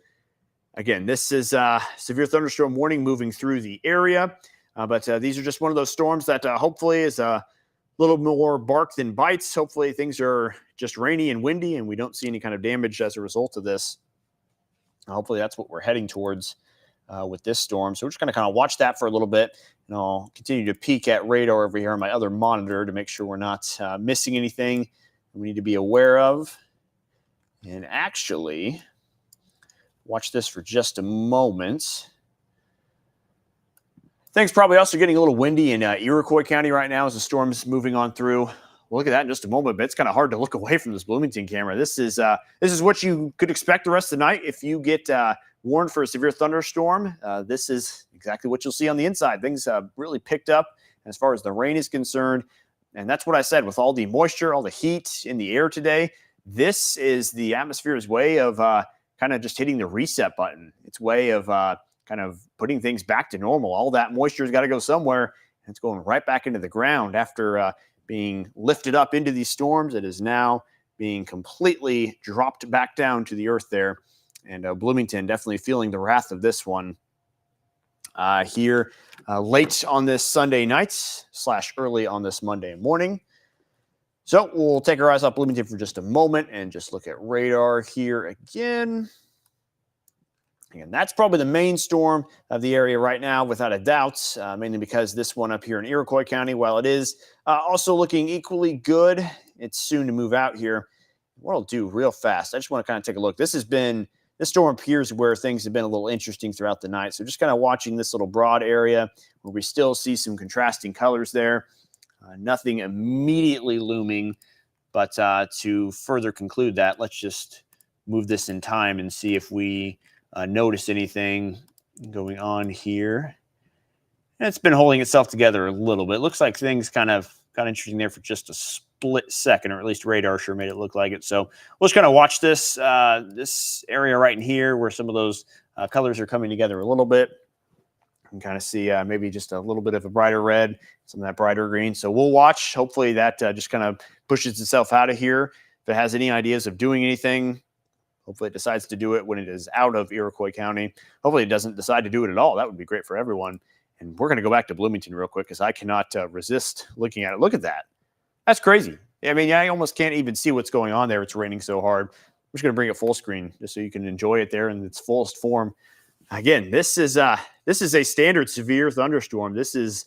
Again, this is severe thunderstorm warning moving through the area, but these are just one of those storms that hopefully is a little more bark than bites. Hopefully things are just rainy and windy and we don't see any kind of damage as a result of this. Hopefully that's what we're heading towards with this storm. So we're just going to kind of watch that for a little bit, and I'll continue to peek at radar over here on my other monitor to make sure we're not missing anything we need to be aware of. And actually, watch this for just a moment. Things probably also getting a little windy in Iroquois County right now as the storm's moving on through. We'll look at that in just a moment, but it's kind of hard to look away from this Bloomington camera. This is what you could expect the rest of the night if you get warned for a severe thunderstorm. This is exactly what you'll see on the inside. Things really picked up as far as the rain is concerned. And that's what I said, with all the moisture, all the heat in the air today, this is the atmosphere's way of kind of just hitting the reset button. It's way of kind of putting things back to normal. All that moisture's got to go somewhere, and it's going right back into the ground after being lifted up into these storms. It is now being completely dropped back down to the earth there. And Bloomington definitely feeling the wrath of this one here late on this Sunday night / early on this Monday morning. So we'll take our eyes off Bloomington for just a moment and just look at radar here again. And that's probably the main storm of the area right now, without a doubt, mainly because this one up here in Iroquois County, while it is also looking equally good, it's soon to move out here. What I'll do real fast, I just want to kind of take a look. This storm appears where things have been a little interesting throughout the night. So just kind of watching this little broad area where we still see some contrasting colors there. Nothing immediately looming, but to further conclude that, let's just move this in time and see if we notice anything going on here. And it's been holding itself together a little bit. Looks like things kind of got interesting there for just a split second, or at least radar sure made it look like it. So we'll just kind of watch this this area right in here where some of those colors are coming together a little bit. You can kind of see maybe just a little bit of a brighter red, some of that brighter green. So we'll watch. Hopefully that just kind of pushes itself out of here. If it has any ideas of doing anything, hopefully it decides to do it when it is out of Iroquois County. Hopefully it doesn't decide to do it at all. That would be great for everyone. And we're going to go back to Bloomington real quick because I cannot resist looking at it. Look at that. That's crazy. I mean, I almost can't even see what's going on there. It's raining so hard. I'm just going to bring it full screen just so you can enjoy it there in its fullest form. Again, this is a standard severe thunderstorm. This is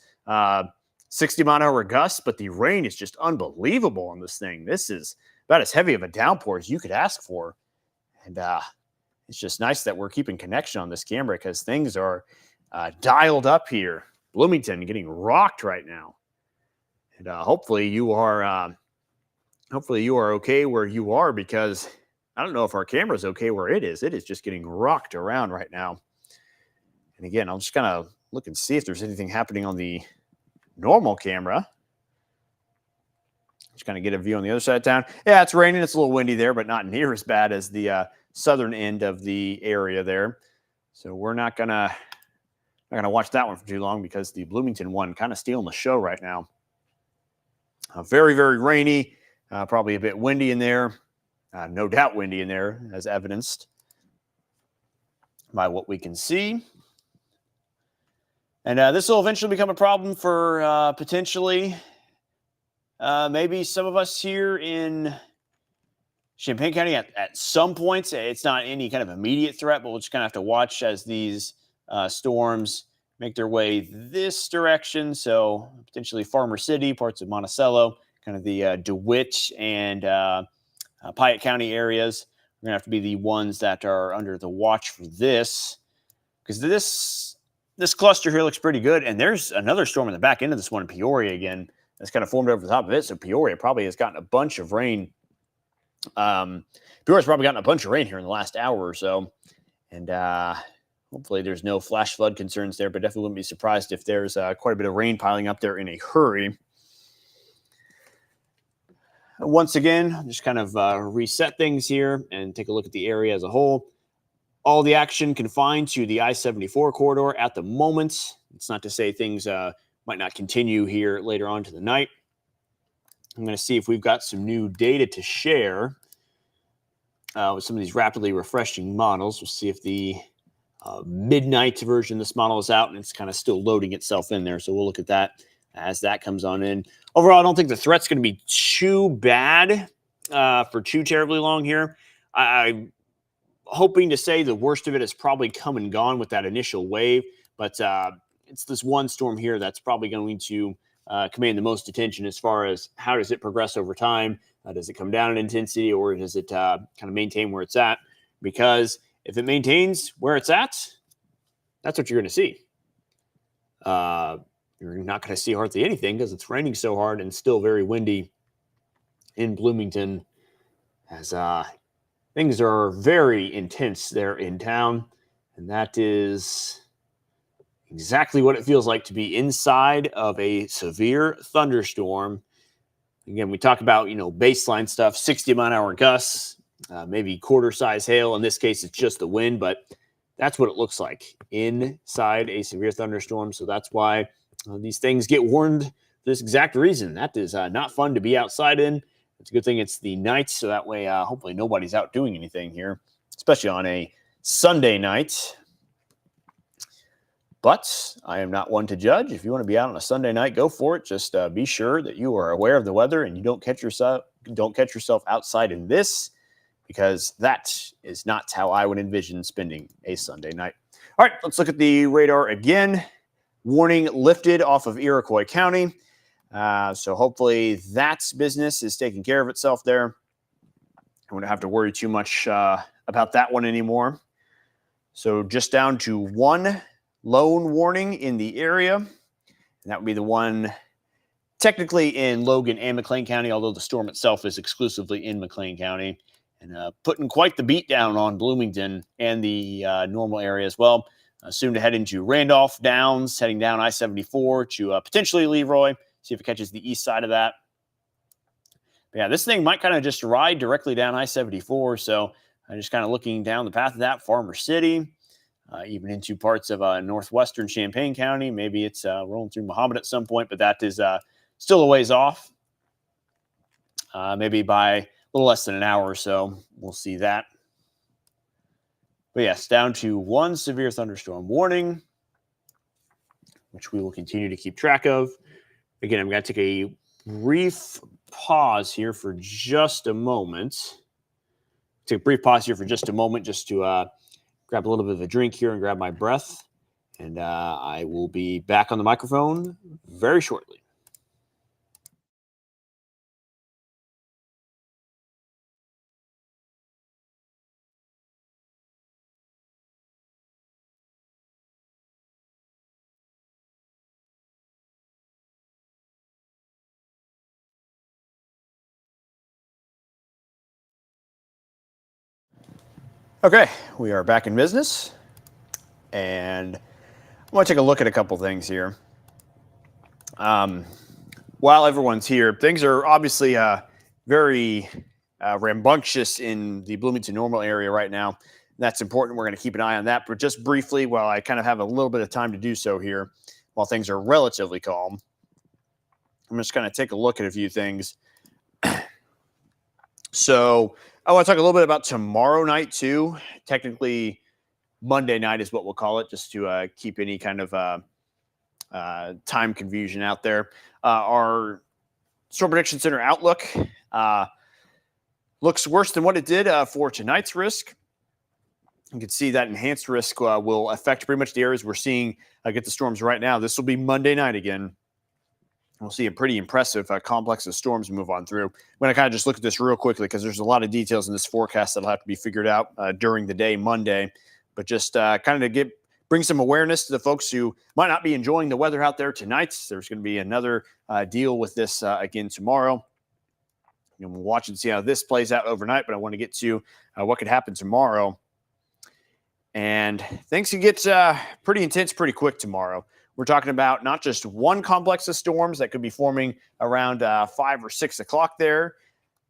60-mile-an-hour gusts, but the rain is just unbelievable on this thing. This is about as heavy of a downpour as you could ask for. And it's just nice that we're keeping connection on this camera because things are dialed up here. Bloomington getting rocked right now. And hopefully you are okay where you are, because I don't know if our camera's okay where it is. It is just getting rocked around right now. And again, I'll just kind of look and see if there's anything happening on the normal camera. Just kind of get a view on the other side of town. Yeah, it's raining. It's a little windy there, but not near as bad as the southern end of the area there. So we're not gonna watch that one for too long, because the Bloomington one kind of stealing the show right now. Very, very rainy. Probably a bit windy in there. No doubt windy in there, as evidenced by what we can see. And this will eventually become a problem for potentially maybe some of us here in Champaign County at some points. It's not any kind of immediate threat, but we'll just kind of have to watch as these storms make their way this direction. So potentially Farmer City, parts of Monticello, kind of the DeWitt and Piatt County areas. We're going to have to be the ones that are under the watch for this, because this cluster here looks pretty good. And there's another storm in the back end of this one in Peoria again that's kind of formed over the top of it. So Peoria probably has gotten a bunch of rain. Peoria's probably gotten a bunch of rain here in the last hour or so. And hopefully there's no flash flood concerns there, but definitely wouldn't be surprised if there's quite a bit of rain piling up there in a hurry. Once again, just kind of reset things here and take a look at the area as a whole. All the action confined to the I-74 corridor at the moment. It's not to say things might not continue here later on to the night. I'm going to see if we've got some new data to share with some of these rapidly refreshing models. We'll see if the midnight version of this model is out, and it's kind of still loading itself in there. So we'll look at that as that comes on in. Overall, I don't think the threat's going to be too bad for too terribly long here. I'm hoping to say the worst of it has probably come and gone with that initial wave, but it's this one storm here that's probably going to command the most attention as far as how does it progress over time. Does it come down in intensity, or does it kind of maintain where it's at? Because if it maintains where it's at, that's what you're going to see. You're not going to see hardly anything because it's raining so hard and still very windy in Bloomington, as things are very intense there in town. And that is exactly what it feels like to be inside of a severe thunderstorm. Again, we talk about, baseline stuff, 60-mile-an-hour gusts, maybe quarter-size hail. In this case, it's just the wind, but that's what it looks like inside a severe thunderstorm. So that's why these things get warned for this exact reason. That is not fun to be outside in. It's a good thing it's the night, so that way hopefully nobody's out doing anything here, especially on a Sunday night. But I am not one to judge. If you want to be out on a Sunday night, go for it. Just be sure that you are aware of the weather and you don't catch yourself outside in this, because that is not how I would envision spending a Sunday night. All right, let's look at the radar again. Warning lifted off of Iroquois County. So hopefully that business is taking care of itself there. I wouldn't have to worry too much about that one anymore. So just down to one lone warning in the area. And that would be the one technically in Logan and McLean County, although the storm itself is exclusively in McLean County. And putting quite the beat down on Bloomington and the normal area as well. Soon to head into Randolph Downs, heading down I-74 to potentially Leroy, see if it catches the east side of that. But yeah, this thing might kind of just ride directly down I-74, so I'm just kind of looking down the path of that, Farmer City, even into parts of northwestern Champaign County. Maybe it's rolling through Mahomet at some point, but that is still a ways off. Maybe by a little less than an hour or so, we'll see that. But yes, down to one severe thunderstorm warning, which we will continue to keep track of. Again, I'm going to take a brief pause here for just a moment. Take a brief pause here for just a moment just to grab a little bit of a drink here and grab my breath. And I will be back on the microphone very shortly. Okay, we are back in business, and I want to take a look at a couple things here. While everyone's here, things are obviously very rambunctious in the Bloomington Normal area right now. That's important. We're going to keep an eye on that. But just briefly, while I kind of have a little bit of time to do so here, while things are relatively calm, I'm just going to take a look at a few things. So I want to talk a little bit about tomorrow night too. Technically, Monday night is what we'll call it, just to keep any kind of time confusion out there. Our Storm Prediction Center outlook looks worse than what it did for tonight's risk. You can see that enhanced risk will affect pretty much the areas we're seeing get the storms right now. This will be Monday night again. We'll see a pretty impressive complex of storms move on through. I'm going to kind of just look at this real quickly because there's a lot of details in this forecast that'll have to be figured out during the day Monday. But just kind of to bring some awareness to the folks who might not be enjoying the weather out there tonight. There's going to be another deal with this again tomorrow. We'll watch and see how this plays out overnight, but I want to get to what could happen tomorrow. And things can get pretty intense pretty quick tomorrow. We're talking about not just one complex of storms that could be forming around 5 or 6 o'clock there.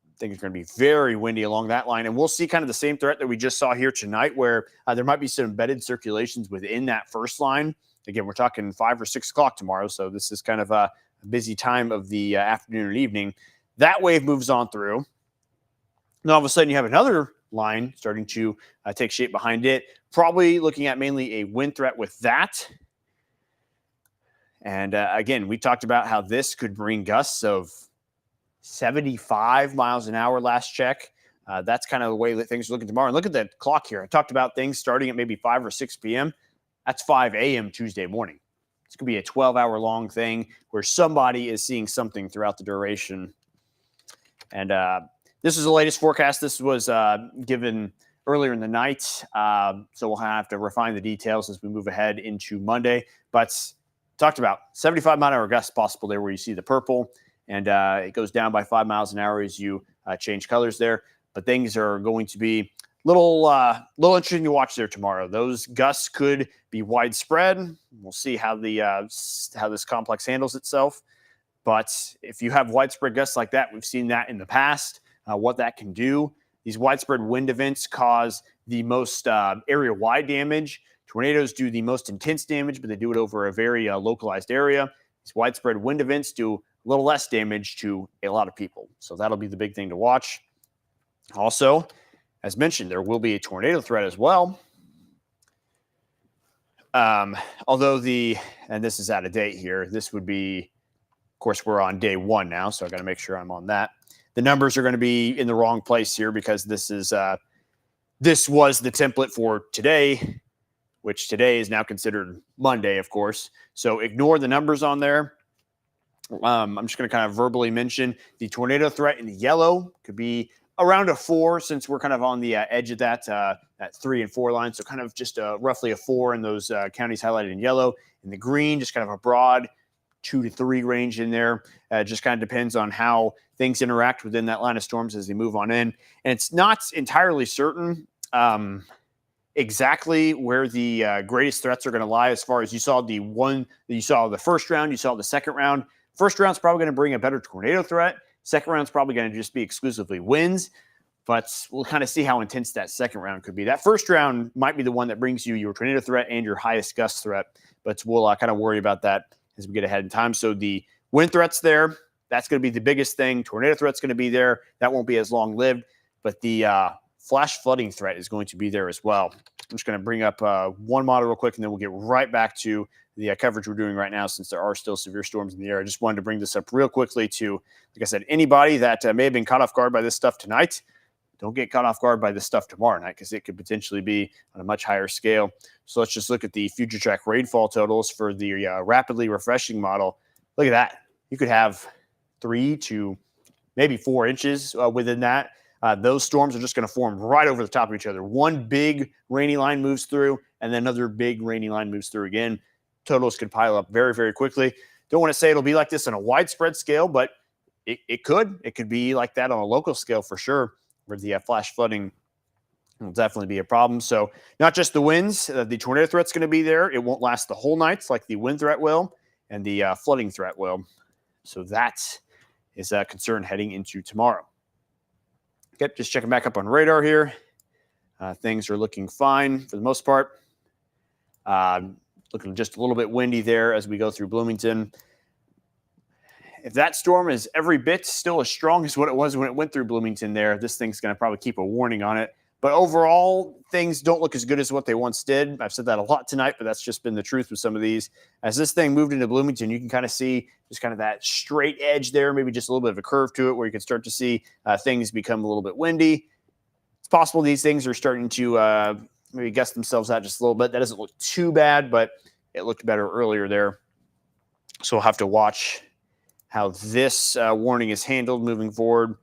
I think it's going to be very windy along that line. And we'll see kind of the same threat that we just saw here tonight, where there might be some embedded circulations within that first line. Again, we're talking 5 or 6 o'clock tomorrow. So this is kind of a busy time of the afternoon and evening. That wave moves on through. And all of a sudden you have another line starting to take shape behind it. Probably looking at mainly a wind threat with that. And again, we talked about how this could bring gusts of 75 miles an hour last check. That's kind of the way that things are looking tomorrow. And look at the clock here. I talked about things starting at maybe 5 or 6 p.m. That's 5 a.m. Tuesday morning. It's going to be a 12-hour-long thing where somebody is seeing something throughout the duration. And this is the latest forecast. This was given earlier in the night. So we'll have to refine the details as we move ahead into Monday. But talked about 75-mile-an-hour gusts possible there where you see the purple. And it goes down by 5 miles an hour as you change colors there. But things are going to be little interesting to watch there tomorrow. Those gusts could be widespread. We'll see how this complex handles itself. But if you have widespread gusts like that, we've seen that in the past, what that can do. These widespread wind events cause the most area-wide damage. Tornadoes do the most intense damage, but they do it over a very localized area. These widespread wind events do a little less damage to a lot of people. So that'll be the big thing to watch. Also, as mentioned, there will be a tornado threat as well. Although and this is out of date here, this would be, of course, we're on day 1 now, so I got to make sure I'm on that. The numbers are going to be in the wrong place here because this was the template for today, which today is now considered Monday, of course. So ignore the numbers on there. I'm just going to kind of verbally mention the tornado threat in yellow could be around a 4, since we're kind of on the edge of that 3 and 4 line. So kind of just roughly a 4 in those counties highlighted in yellow. In the green, just kind of a broad 2 to 3 range in there. It just kind of depends on how things interact within that line of storms as they move on in. And it's not entirely certain exactly where the greatest threats are going to lie. As far as you saw the first round, you saw the second round. First round's probably going to bring a better tornado threat. Second round's probably going to just be exclusively winds, but we'll kind of see how intense that second round could be. That first round might be the one that brings you your tornado threat and your highest gust threat, but we'll kind of worry about that as we get ahead in time. So the wind threat's there. That's going to be the biggest thing. Tornado threat's going to be there. That won't be as long-lived, but the flash flooding threat is going to be there as well. I'm just going to bring up one model real quick, and then we'll get right back to the coverage we're doing right now, since there are still severe storms in the air. I just wanted to bring this up real quickly to, like I said, anybody that may have been caught off guard by this stuff tonight, don't get caught off guard by this stuff tomorrow night, because it could potentially be on a much higher scale. So let's just look at the future track rainfall totals for the rapidly refreshing model. Look at that. You could have 3 to maybe 4 inches within that. Those storms are just going to form right over the top of each other. One big rainy line moves through, and then another big rainy line moves through again. Totals could pile up very, very quickly. Don't want to say it'll be like this on a widespread scale, but it could. It could be like that on a local scale for sure, where the flash flooding It'll definitely be a problem. So not just the winds, the tornado threat's going to be there. It won't last the whole night like the wind threat will, and the flooding threat will. So that is a concern heading into tomorrow. Okay, just checking back up on radar here. Things are looking fine for the most part. Looking just a little bit windy there as we go through Bloomington. If that storm is every bit still as strong as what it was when it went through Bloomington there, this thing's going to probably keep a warning on it. But overall, things don't look as good as what they once did. I've said that a lot tonight, but that's just been the truth with some of these. As this thing moved into Bloomington, you can kind of see just kind of that straight edge there, maybe just a little bit of a curve to it where you can start to see things become a little bit windy. It's possible these things are starting to maybe gust themselves out just a little bit. That doesn't look too bad, but it looked better earlier there. So we'll have to watch how this warning is handled moving forward.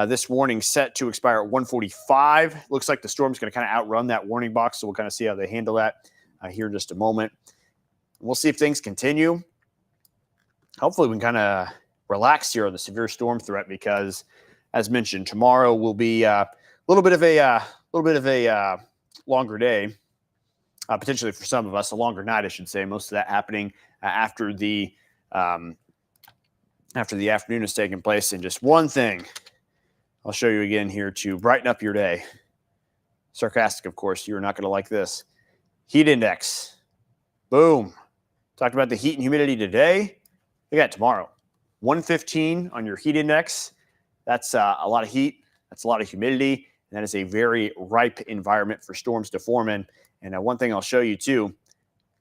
This warning set to expire at 1:45. Looks like the storm's going to kind of outrun that warning box, so we'll kind of see how they handle that here in just a moment. We'll see if things continue. Hopefully, we can kind of relax here on the severe storm threat because, as mentioned, tomorrow will be a little bit of a longer day, potentially for some of us, a longer night, I should say. Most of that happening after the afternoon has taken place. And just one thing I'll show you again here to brighten up your day. Sarcastic, of course. You're not going to like this. Heat index. Boom. Talked about the heat and humidity today. Look at tomorrow. 115 on your heat index. That's a lot of heat. That's a lot of humidity. And that is a very ripe environment for storms to form in. And one thing I'll show you too,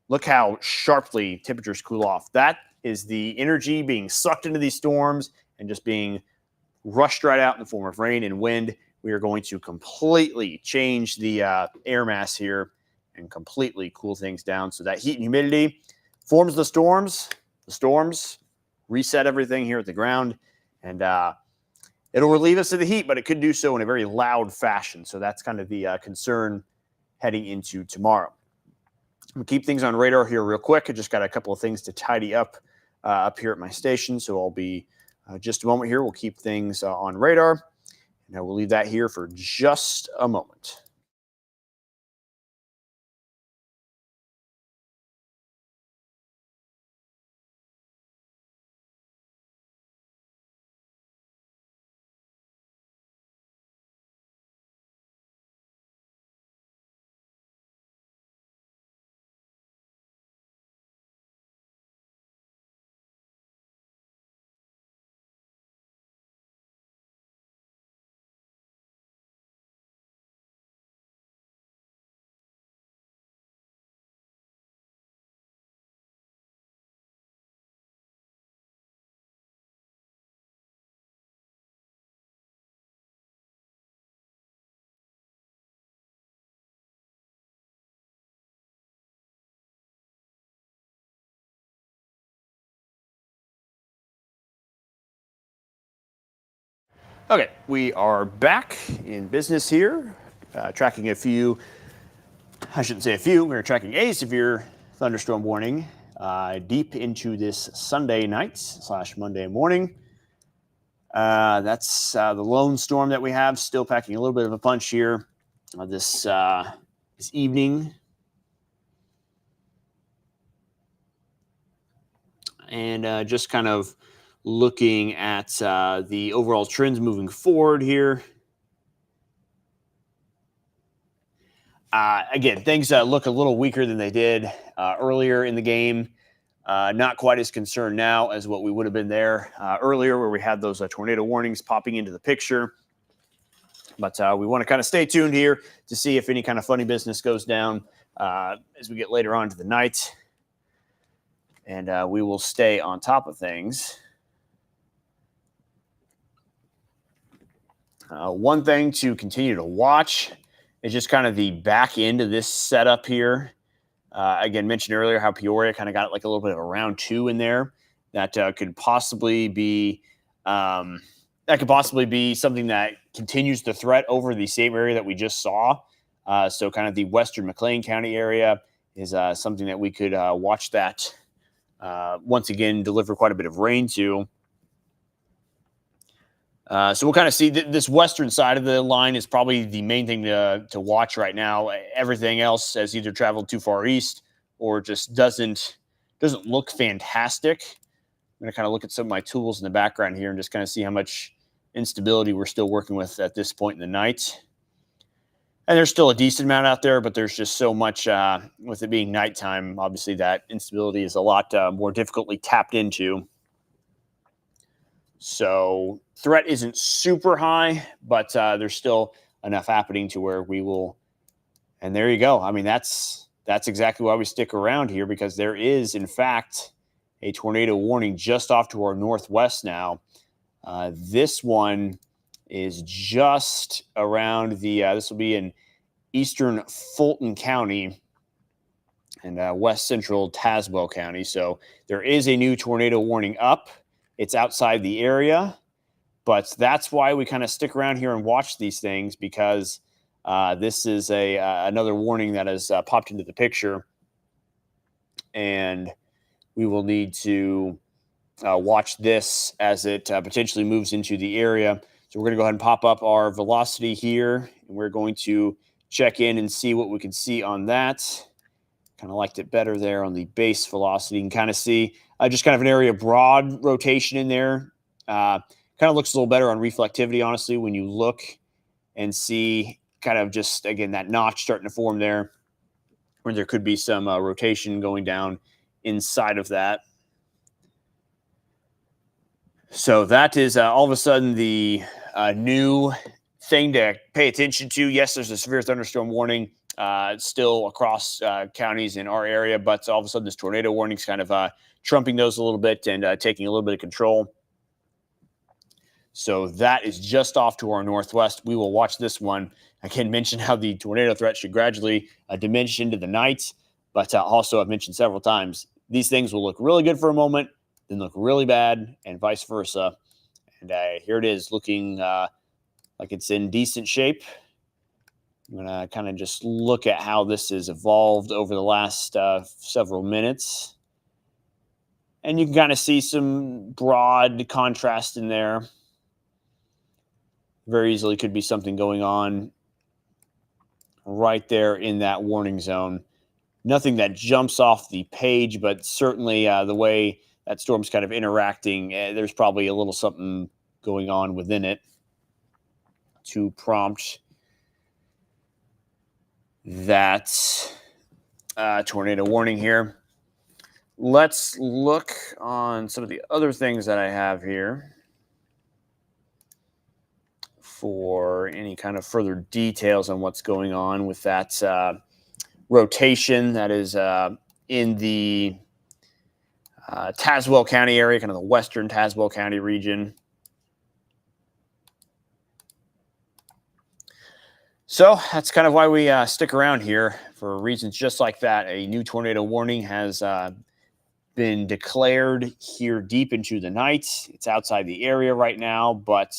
look how sharply temperatures cool off. That is the energy being sucked into these storms and just being rushed right out in the form of rain and wind. We are going to completely change the air mass here and completely cool things down. So that heat and humidity forms the storms. The storms reset everything here at the ground, and it'll relieve us of the heat, but it could do so in a very loud fashion. So that's kind of the concern heading into tomorrow. I'm going to keep things on radar here real quick. I just got a couple of things to tidy up here at my station, so I'll be just a moment here. We'll keep things on radar, and I will leave that here for just a moment. Okay, we are back in business here, tracking a few, I shouldn't say a few, we're tracking a severe thunderstorm warning deep into this Sunday night / Monday morning. That's the lone storm that we have, still packing a little bit of a punch here this evening. And just kind of looking at the overall trends moving forward here. Again, things look a little weaker than they did earlier in the game. Not quite as concerned now as what we would have been there earlier, where we had those tornado warnings popping into the picture. But we want to kind of stay tuned here to see if any kind of funny business goes down as we get later on to the night. And we will stay on top of things. One thing to continue to watch is just kind of the back end of this setup here. Again, mentioned earlier how Peoria kind of got like a little bit of a round 2 in there. That could possibly be something that continues the threat over the same area that we just saw. So kind of the western McLean County area is something that we could watch that once again deliver quite a bit of rain to. So we'll kind of see this western side of the line is probably the main thing to watch right now. Everything else has either traveled too far east or just doesn't look fantastic. I'm going to kind of look at some of my tools in the background here and just kind of see how much instability we're still working with at this point in the night. And there's still a decent amount out there, but there's just so much with it being nighttime. Obviously, that instability is a lot more difficultly tapped into. So threat isn't super high, but there's still enough happening to where we will. And there you go. I mean, that's exactly why we stick around here, because there is, in fact, a tornado warning just off to our northwest now. This one is just around this will be in eastern Fulton County and west central Tazewell County. So there is a new tornado warning up. It's outside the area, but that's why we kind of stick around here and watch these things, because this is another warning that has popped into the picture, and we will need to watch this as it potentially moves into the area. So we're going to go ahead and pop up our velocity here, and we're going to check in and see what we can see on that. Kind of liked it better there on the base velocity. You can kind of see just kind of an area of broad rotation in there. Kind of looks a little better on reflectivity, honestly, when you look and see kind of just, again, that notch starting to form there, where there could be some rotation going down inside of that. So that is all of a sudden the new thing to pay attention to. Yes, there's a severe thunderstorm warning still across counties in our area, but all of a sudden this tornado warning is kind of trumping those a little bit and taking a little bit of control. So that is just off to our northwest. We will watch this one. I can mention how the tornado threat should gradually diminish into the night, but also I've mentioned several times, these things will look really good for a moment, then look really bad, and vice versa. And here it is, looking like it's in decent shape. I'm going to kind of just look at how this has evolved over the last several minutes. And you can kind of see some broad contrast in there. Very easily could be something going on right there in that warning zone. Nothing that jumps off the page, but certainly the way that storm's kind of interacting, there's probably a little something going on within it to prompt that tornado warning here. Let's look on some of the other things that I have here for any kind of further details on what's going on with that rotation that is in the Tazewell County area, kind of the western Tazewell County region. So that's kind of why we stick around here, for reasons just like that. A new tornado warning has been declared here deep into the night. It's outside the area right now, but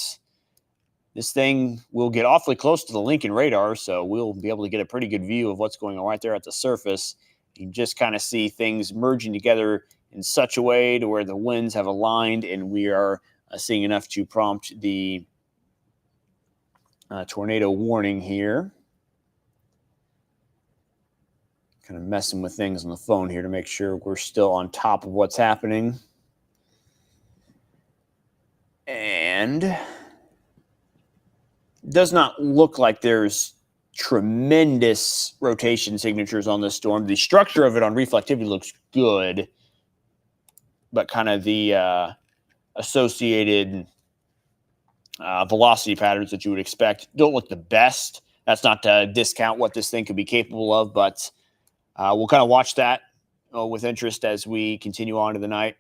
this thing will get awfully close to the Lincoln radar, so we'll be able to get a pretty good view of what's going on right there at the surface. You can just kind of see things merging together in such a way to where the winds have aligned, and we are seeing enough to prompt the tornado warning here. Kind of messing with things on the phone here to make sure we're still on top of what's happening. And does not look like there's tremendous rotation signatures on this storm. The structure of it on reflectivity looks good, but kind of the associated velocity patterns that you would expect don't look the best. That's not to discount what this thing could be capable of, but we'll kind of watch that with interest as we continue on to the night.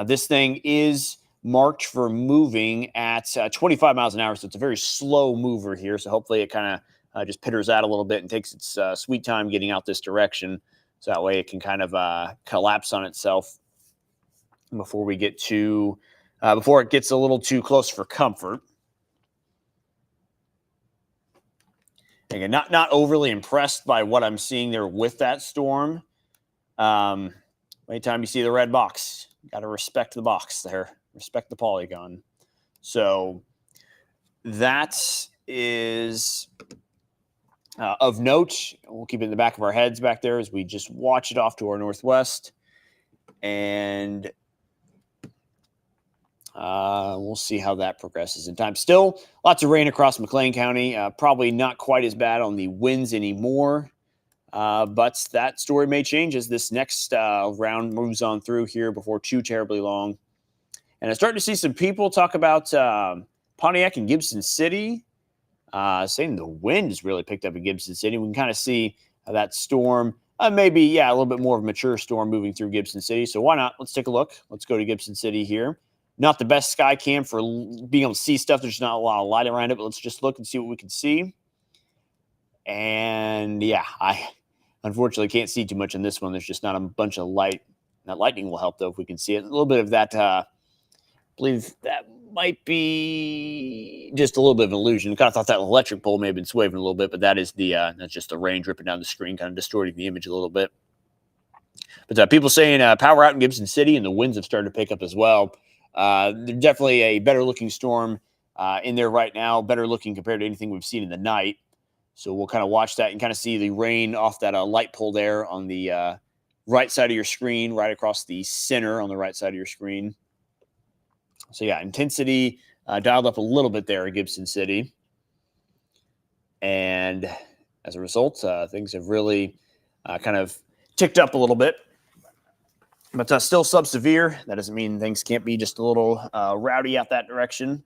This thing is marked for moving at 25 miles an hour, so it's a very slow mover here. So hopefully it kind of just pitters out a little bit and takes its sweet time getting out this direction, so that way it can kind of collapse on itself before we get to before it gets a little too close for comfort. Again, not overly impressed by what I'm seeing there with that storm. Anytime you see the red box, you got to respect the box there. Respect the polygon. So that is of note. We'll keep it in the back of our heads back there as we just watch it off to our northwest. And we'll see how that progresses in time. Still, lots of rain across McLean County. Probably not quite as bad on the winds anymore. But that story may change as this next round moves on through here before too terribly long. And I'm starting to see some people talk about Pontiac and Gibson City, saying the wind has really picked up in Gibson City. We can kind of see that storm, maybe, a little bit more of a mature storm moving through Gibson City. So why not? Let's take a look. Let's go to Gibson City here. Not the best sky cam for being able to see stuff. There's not a lot of light around it, but let's just look and see what we can see. And I unfortunately can't see too much in this one. There's just not a bunch of light. That lightning will help, though, if we can see it. A little bit of that, I believe that might be just a little bit of an illusion. Kind of thought that electric pole may have been swaying a little bit, but that is that's just the rain dripping down the screen, kind of distorting the image a little bit. But people saying power out in Gibson City, and the winds have started to pick up as well. They're definitely a better looking storm in there right now, better looking compared to anything we've seen in the night. So we'll kind of watch that and kind of see the rain off that light pole there on the right side of your screen, right across the center on the right side of your screen. So intensity dialed up a little bit there in Gibson City. And as a result, things have really kind of ticked up a little bit. But still sub-severe. That doesn't mean things can't be just a little rowdy out that direction.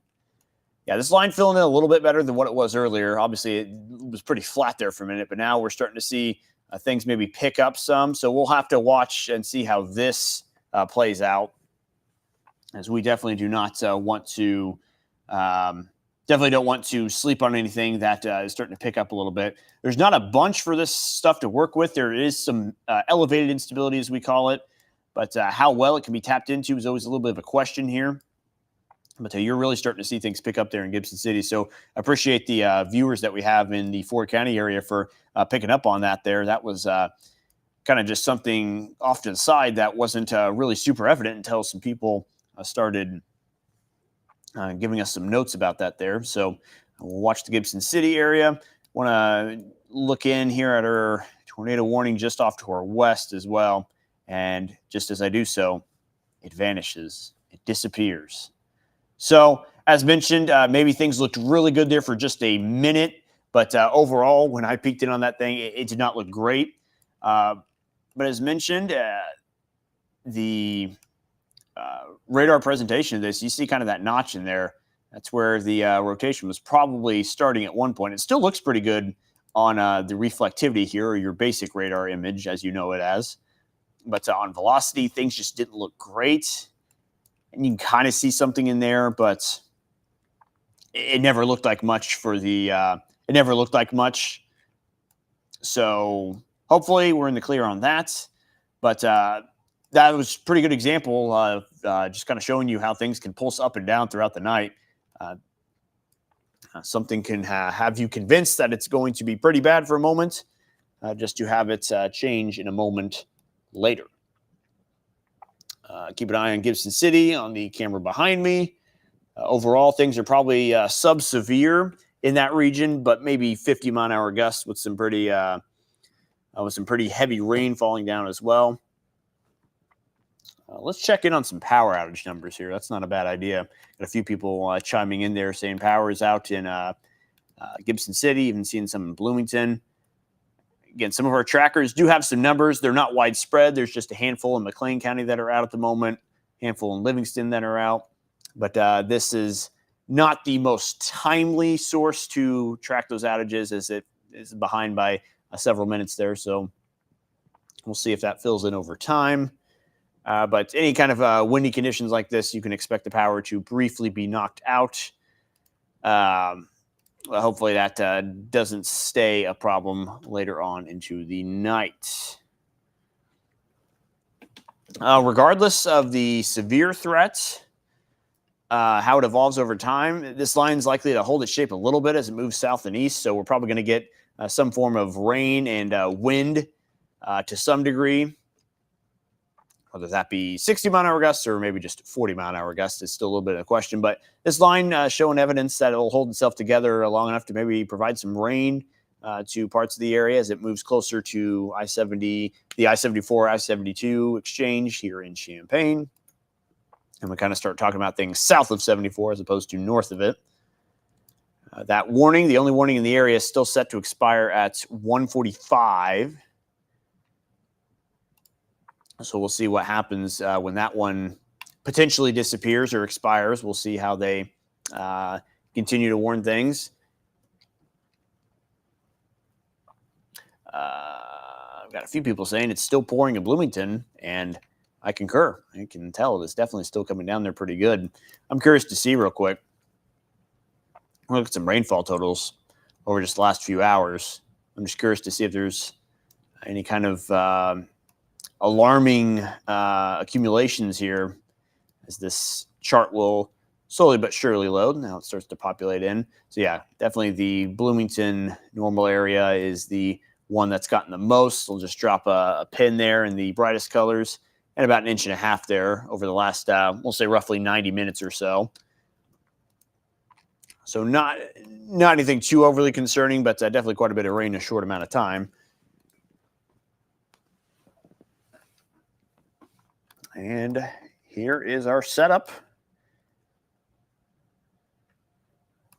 This line filling in a little bit better than what it was earlier. Obviously, it was pretty flat there for a minute, but now we're starting to see things maybe pick up some. So we'll have to watch and see how this plays out, as we definitely do not want to definitely don't want to sleep on anything that is starting to pick up a little bit. There's not a bunch for this stuff to work with. There is some elevated instability, as we call it. But how well it can be tapped into is always a little bit of a question here. But you're really starting to see things pick up there in Gibson City. So I appreciate the viewers that we have in the Ford County area for picking up on that there. That was kind of just something off to the side that wasn't really super evident until some people started giving us some notes about that there. So we'll watch the Gibson City area. Want to look in here at our tornado warning just off to our west as well. And just as I do so, it vanishes. It disappears. So, as mentioned, maybe things looked really good there for just a minute. But overall, when I peeked in on that thing, it did not look great. But as mentioned, the radar presentation of this, you see kind of that notch in there. That's where the rotation was probably starting at one point. It still looks pretty good on the reflectivity here, or your basic radar image, as you know it as. But on velocity, things just didn't look great. And you can kind of see something in there, but it never looked like much for the it never looked like much. So hopefully we're in the clear on that. But that was a pretty good example of just kind of showing you how things can pulse up and down throughout the night. Something can have you convinced that it's going to be pretty bad for a moment, just to have it change in a moment later. Keep an eye on Gibson City on the camera behind me. Overall, things are probably sub-severe in that region, but maybe 50-mile-an-hour gusts with some pretty heavy rain falling down as well. Let's check in on some power outage numbers here. That's not a bad idea. Got a few people chiming in there saying power is out in Gibson City, even seeing some in Bloomington. Again, some of our trackers do have some numbers. They're not widespread. There's just a handful in McLean County that are out at the moment, handful in Livingston that are out. But this is not the most timely source to track those outages, as it is behind by several minutes there. So we'll see if that fills in over time. But any kind of windy conditions like this, you can expect the power to briefly be knocked out. Hopefully that doesn't stay a problem later on into the night. Regardless of the severe threat, how it evolves over time, this line is likely to hold its shape a little bit as it moves south and east. So we're probably going to get some form of rain and wind to some degree whether that be 60-mile-an-hour gusts or maybe just 40-mile-an-hour gusts is still a little bit of a question. But this line showing evidence that it'll hold itself together long enough to maybe provide some rain to parts of the area as it moves closer to I-70, the I-74, I-72 exchange here in Champaign. And we kind of start talking about things south of 74 as opposed to north of it. That warning, the only warning in the area, is still set to expire at 1:45. So we'll see what happens when that one potentially disappears or expires. We'll see how they continue to warn things. I've got a few people saying it's still pouring in Bloomington, and I concur. I can tell it's definitely still coming down there pretty good. I'm curious to see real quick. We'll look at some rainfall totals over just the last few hours. I'm just curious to see if there's any kind of alarming accumulations here as this chart will slowly but surely load. Now it starts to populate in. So yeah, definitely the Bloomington normal area is the one that's gotten the most. We'll just drop a pin there in the brightest colors and about 1.5 inches there over the last, we'll say roughly 90 minutes or so. So not anything too overly concerning, but definitely quite a bit of rain in a short amount of time. And here is our setup.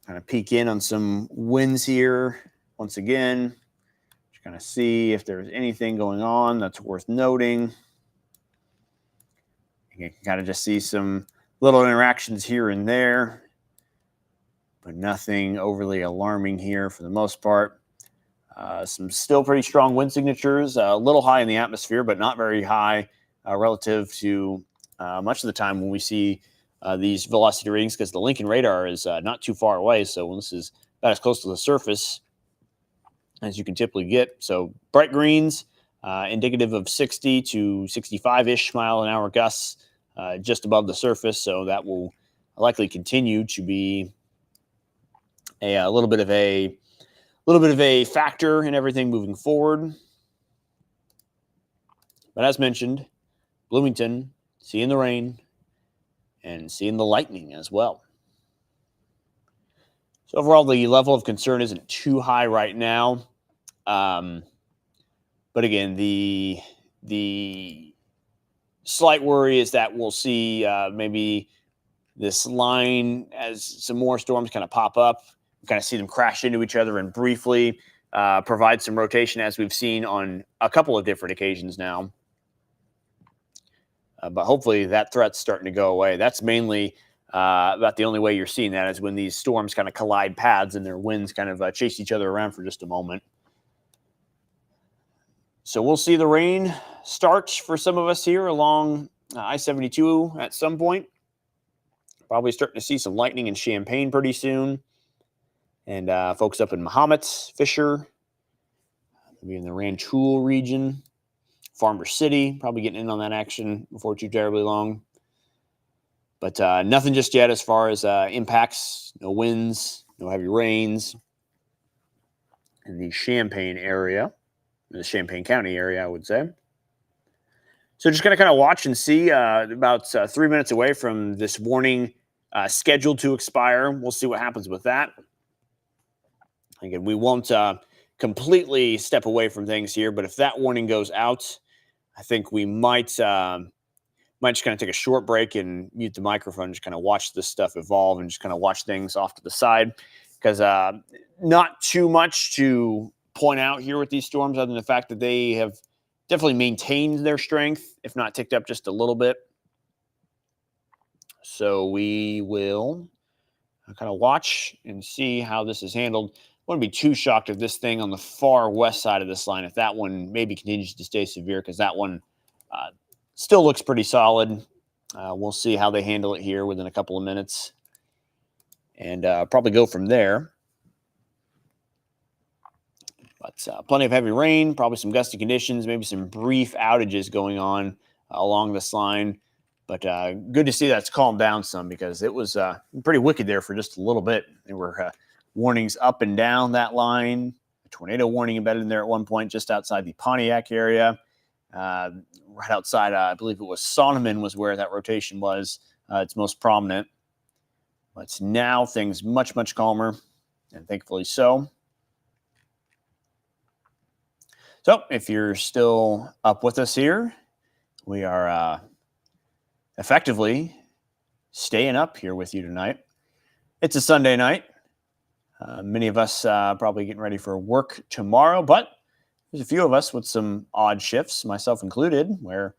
Kind of peek in on some winds here once again. Just kind of see if there's anything going on that's worth noting. You can kind of just see some little interactions here and there, but nothing overly alarming here for the most part. Some still pretty strong wind signatures, a little high in the atmosphere, but not very high relative to much of the time when we see these velocity readings, because the Lincoln radar is not too far away. So when this is about as close to the surface as you can typically get. So bright greens, indicative of 60 to 65-ish mile-an-hour gusts just above the surface. So that will likely continue to be a little bit of a factor in everything moving forward. But as mentioned, Bloomington, seeing the rain and seeing the lightning as well. So overall, the level of concern isn't too high right now. But again, the slight worry is that we'll see maybe this line as some more storms kind of pop up, kind of see them crash into each other and briefly provide some rotation, as we've seen on a couple of different occasions now. But hopefully that threat's starting to go away. That's mainly about the only way you're seeing that is when these storms kind of collide paths and their winds kind of chase each other around for just a moment. So we'll see the rain start for some of us here along I-72 at some point. Probably starting to see some lightning in Champaign pretty soon. And folks up in Mahomet, Fisher, maybe in the Rantoul region. Farmer City, probably getting in on that action before too terribly long. But nothing just yet as far as impacts. No winds, no heavy rains in the Champaign area, in the Champaign County area, I would say. So just going to kind of watch and see. About 3 minutes away from this warning scheduled to expire. We'll see what happens with that. Again, we won't completely step away from things here, but if that warning goes out, I think we might just kind of take a short break and mute the microphone, just kind of watch this stuff evolve and just kind of watch things off to the side, because not too much to point out here with these storms other than the fact that they have definitely maintained their strength, if not ticked up just a little bit. So we will kind of watch and see how this is handled. I wouldn't be too shocked if this thing on the far west side of this line, if that one maybe continues to stay severe, because that one still looks pretty solid. We'll see how they handle it here within a couple of minutes and probably go from there. But plenty of heavy rain, probably some gusty conditions, maybe some brief outages going on along this line. But good to see that's calmed down some, because it was pretty wicked there for just a little bit. There were warnings up and down that line, a tornado warning embedded in there at one point just outside the Pontiac area. right outside, I believe it was Sonneman was where that rotation was. It's most prominent. But now things much, much calmer, and thankfully so. So if you're still up with us here, we are effectively staying up here with you tonight. It's a Sunday night. Many of us probably getting ready for work tomorrow, but there's a few of us with some odd shifts, myself included, where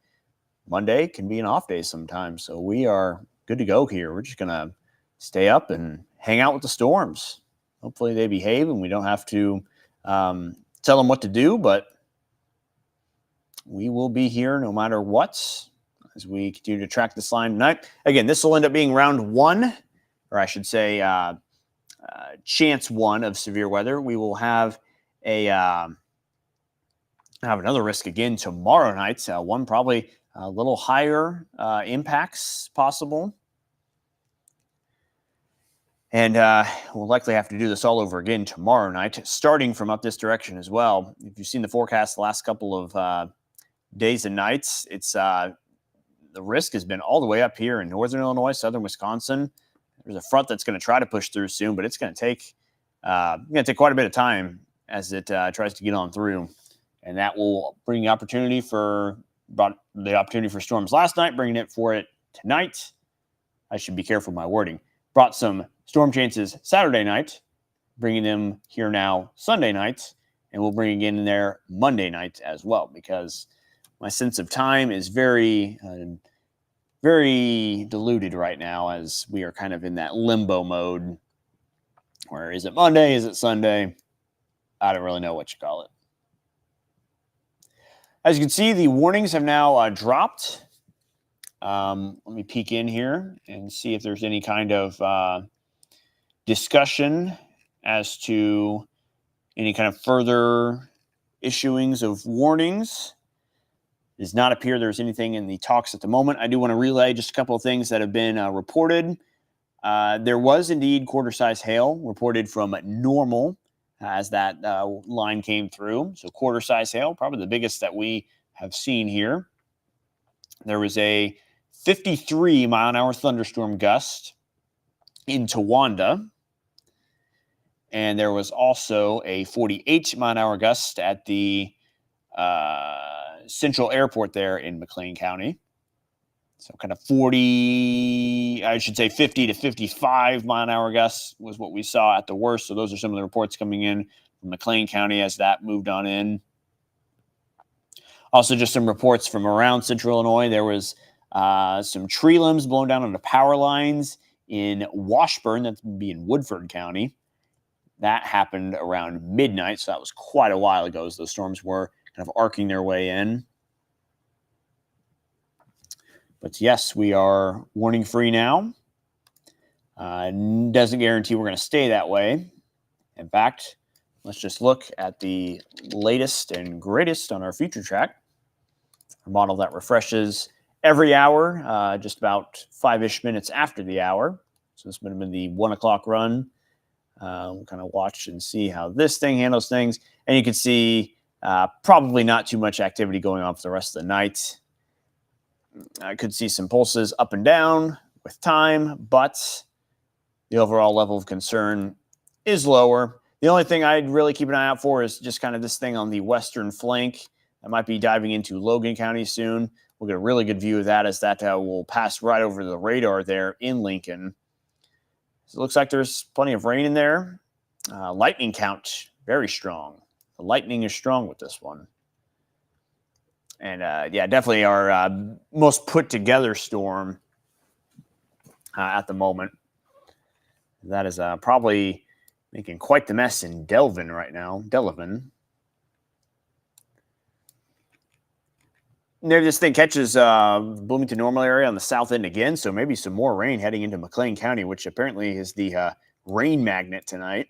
Monday can be an off day sometimes. So we are good to go here. We're just going to stay up and hang out with the storms. Hopefully they behave and we don't have to tell them what to do, but we will be here no matter what as we continue to track this line tonight. Again, this will end up being round one, or I should say chance one of severe weather. We will have another risk again tomorrow night. One probably a little higher impacts possible. And we'll likely have to do this all over again tomorrow night, starting from up this direction as well. If you've seen the forecast the last couple of days and nights, it's the risk has been all the way up here in northern Illinois, southern Wisconsin. There's a front that's going to try to push through soon, but it's going to take quite a bit of time as it tries to get on through, and that will bring the opportunity for storms last night, bringing it for it tonight. I should be careful with my wording. Brought some storm chances Saturday night, bringing them here now Sunday night, and we'll bring it in there Monday night as well, because my sense of time is very, very diluted right now as we are kind of in that limbo mode where is it Monday? Is it Sunday? I don't really know what you call it. As you can see, the warnings have now dropped. Let me peek in here and see if there's any kind of discussion as to any kind of further issuings of warnings. It does not appear there's anything in the talks at the moment. I do want to relay just a couple of things that have been reported. There was indeed quarter-size hail reported from Normal as that line came through. So quarter-size hail, probably the biggest that we have seen here. There was a 53-mile-an-hour thunderstorm gust in Towanda. And there was also a 48-mile-an-hour gust at the Central Airport there in McLean County. So kind of 50 to 55-mile-an-hour gusts was what we saw at the worst. So those are some of the reports coming in from McLean County as that moved on in. Also, just some reports from around Central Illinois. There was some tree limbs blown down onto power lines in Washburn, that's be in Woodford County. That happened around midnight, so that was quite a while ago as those storms were kind of arcing their way in. But yes, we are warning free now. Doesn't guarantee we're going to stay that way. In fact, let's just look at the latest and greatest on our future track. Our model that refreshes every hour, just about 5-ish minutes after the hour. So this would have been the 1 o'clock run. We'll kind of watch and see how this thing handles things. And you can see probably not too much activity going on for the rest of the night. I could see some pulses up and down with time, but the overall level of concern is lower. The only thing I'd really keep an eye out for is just kind of this thing on the western flank. I might be diving into Logan County soon. We'll get a really good view of that as that will pass right over the radar there in Lincoln. So it looks like there's plenty of rain in there. Lightning count, very strong. The lightning is strong with this one. And yeah, definitely our most put together storm at the moment. That is probably making quite the mess in Delavan right now. Maybe this thing catches Bloomington Normal area on the south end again, so maybe some more rain heading into McLean County, which apparently is the rain magnet tonight.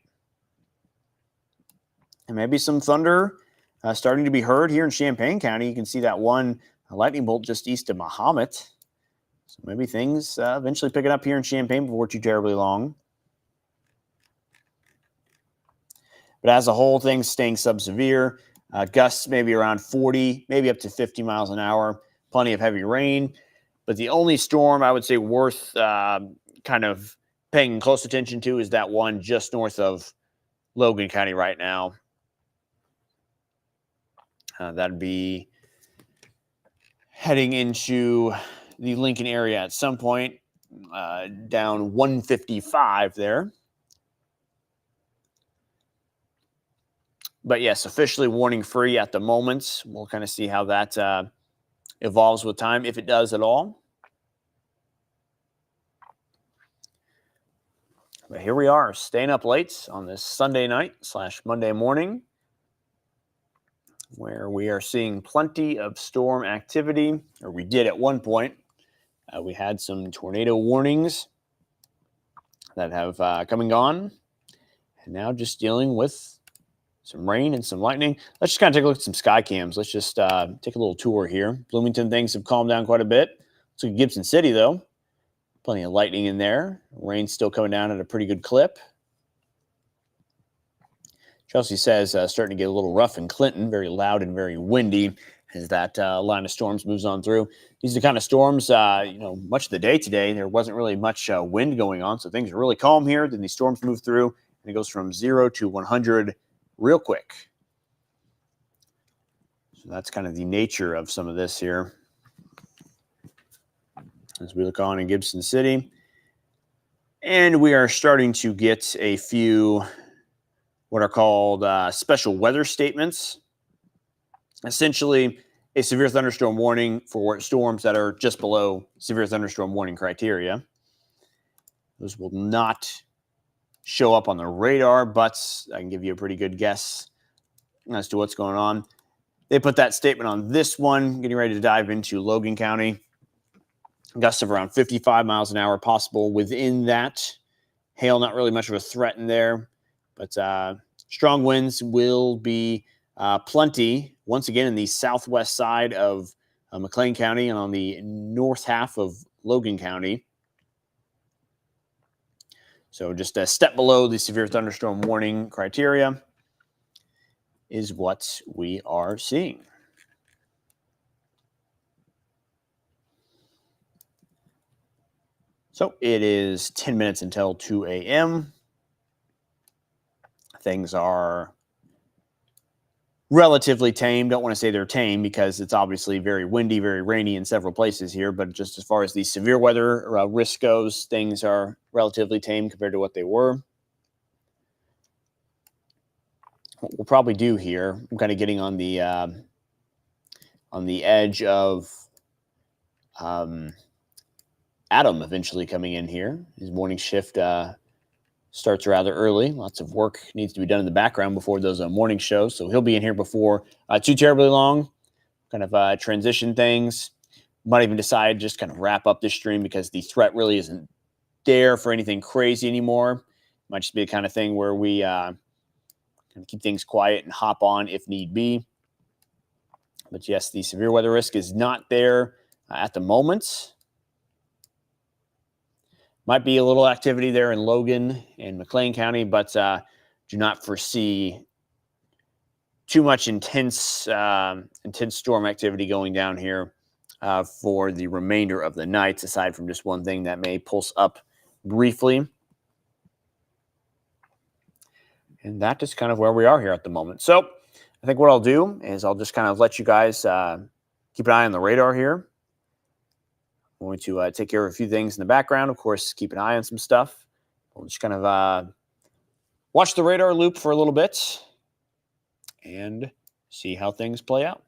And maybe some thunder starting to be heard here in Champaign County. You can see that one lightning bolt just east of Mahomet. So maybe things eventually picking up here in Champaign before too terribly long. But as a whole, things staying sub-severe. Gusts maybe around 40, maybe up to 50 miles an hour. Plenty of heavy rain. But the only storm I would say worth kind of paying close attention to is that one just north of Logan County right now. That'd be heading into the Lincoln area at some point, down 155 there. But yes, officially warning free at the moment. We'll kind of see how that evolves with time, if it does at all. But here we are, staying up late on this Sunday night / Monday morning, where we are seeing plenty of storm activity, or we did at one point. We had some tornado warnings that have come and gone, and now just dealing with some rain and some lightning. Let's just kind of take a look at some sky cams. Let's just take a little tour here. Bloomington, things have calmed down quite a bit. Let's look at Gibson City, though. Plenty of lightning in there. Rain's still coming down at a pretty good clip. Chelsea says starting to get a little rough in Clinton, very loud and very windy as that line of storms moves on through. These are the kind of storms, much of the day today, there wasn't really much wind going on, so things are really calm here. Then these storms move through, and it goes from 0 to 100 real quick. So that's kind of the nature of some of this here. As we look on in Gibson City. And we are starting to get a few what are called special weather statements. Essentially, a severe thunderstorm warning for storms that are just below severe thunderstorm warning criteria. Those will not show up on the radar, but I can give you a pretty good guess as to what's going on. They put that statement on this one, getting ready to dive into Logan County. Gusts of around 55 miles an hour possible within that. Hail, not really much of a threat in there, but strong winds will be plenty, once again, in the southwest side of McLean County and on the north half of Logan County. So just a step below the severe thunderstorm warning criteria is what we are seeing. So it is 10 minutes until 2 a.m. Things are relatively tame. Don't want to say they're tame because it's obviously very windy, very rainy in several places here. But just as far as the severe weather risk goes, things are relatively tame compared to what they were. What we'll probably do here, I'm kind of getting on the edge of Adam eventually coming in here. His morning shift starts rather early. Lots of work needs to be done in the background before those morning shows. So he'll be in here before too terribly long. Kind of transition things. Might even decide just kind of wrap up this stream because the threat really isn't there for anything crazy anymore. Might just be the kind of thing where we kind of keep things quiet and hop on if need be. But yes, the severe weather risk is not there at the moment. Might be a little activity there in Logan and McLean County, but do not foresee too much intense storm activity going down here for the remainder of the night, aside from just one thing that may pulse up briefly. And that is kind of where we are here at the moment. So I think what I'll do is I'll just kind of let you guys keep an eye on the radar here. I'm going to take care of a few things in the background. Of course, keep an eye on some stuff. We'll just kind of watch the radar loop for a little bit and see how things play out.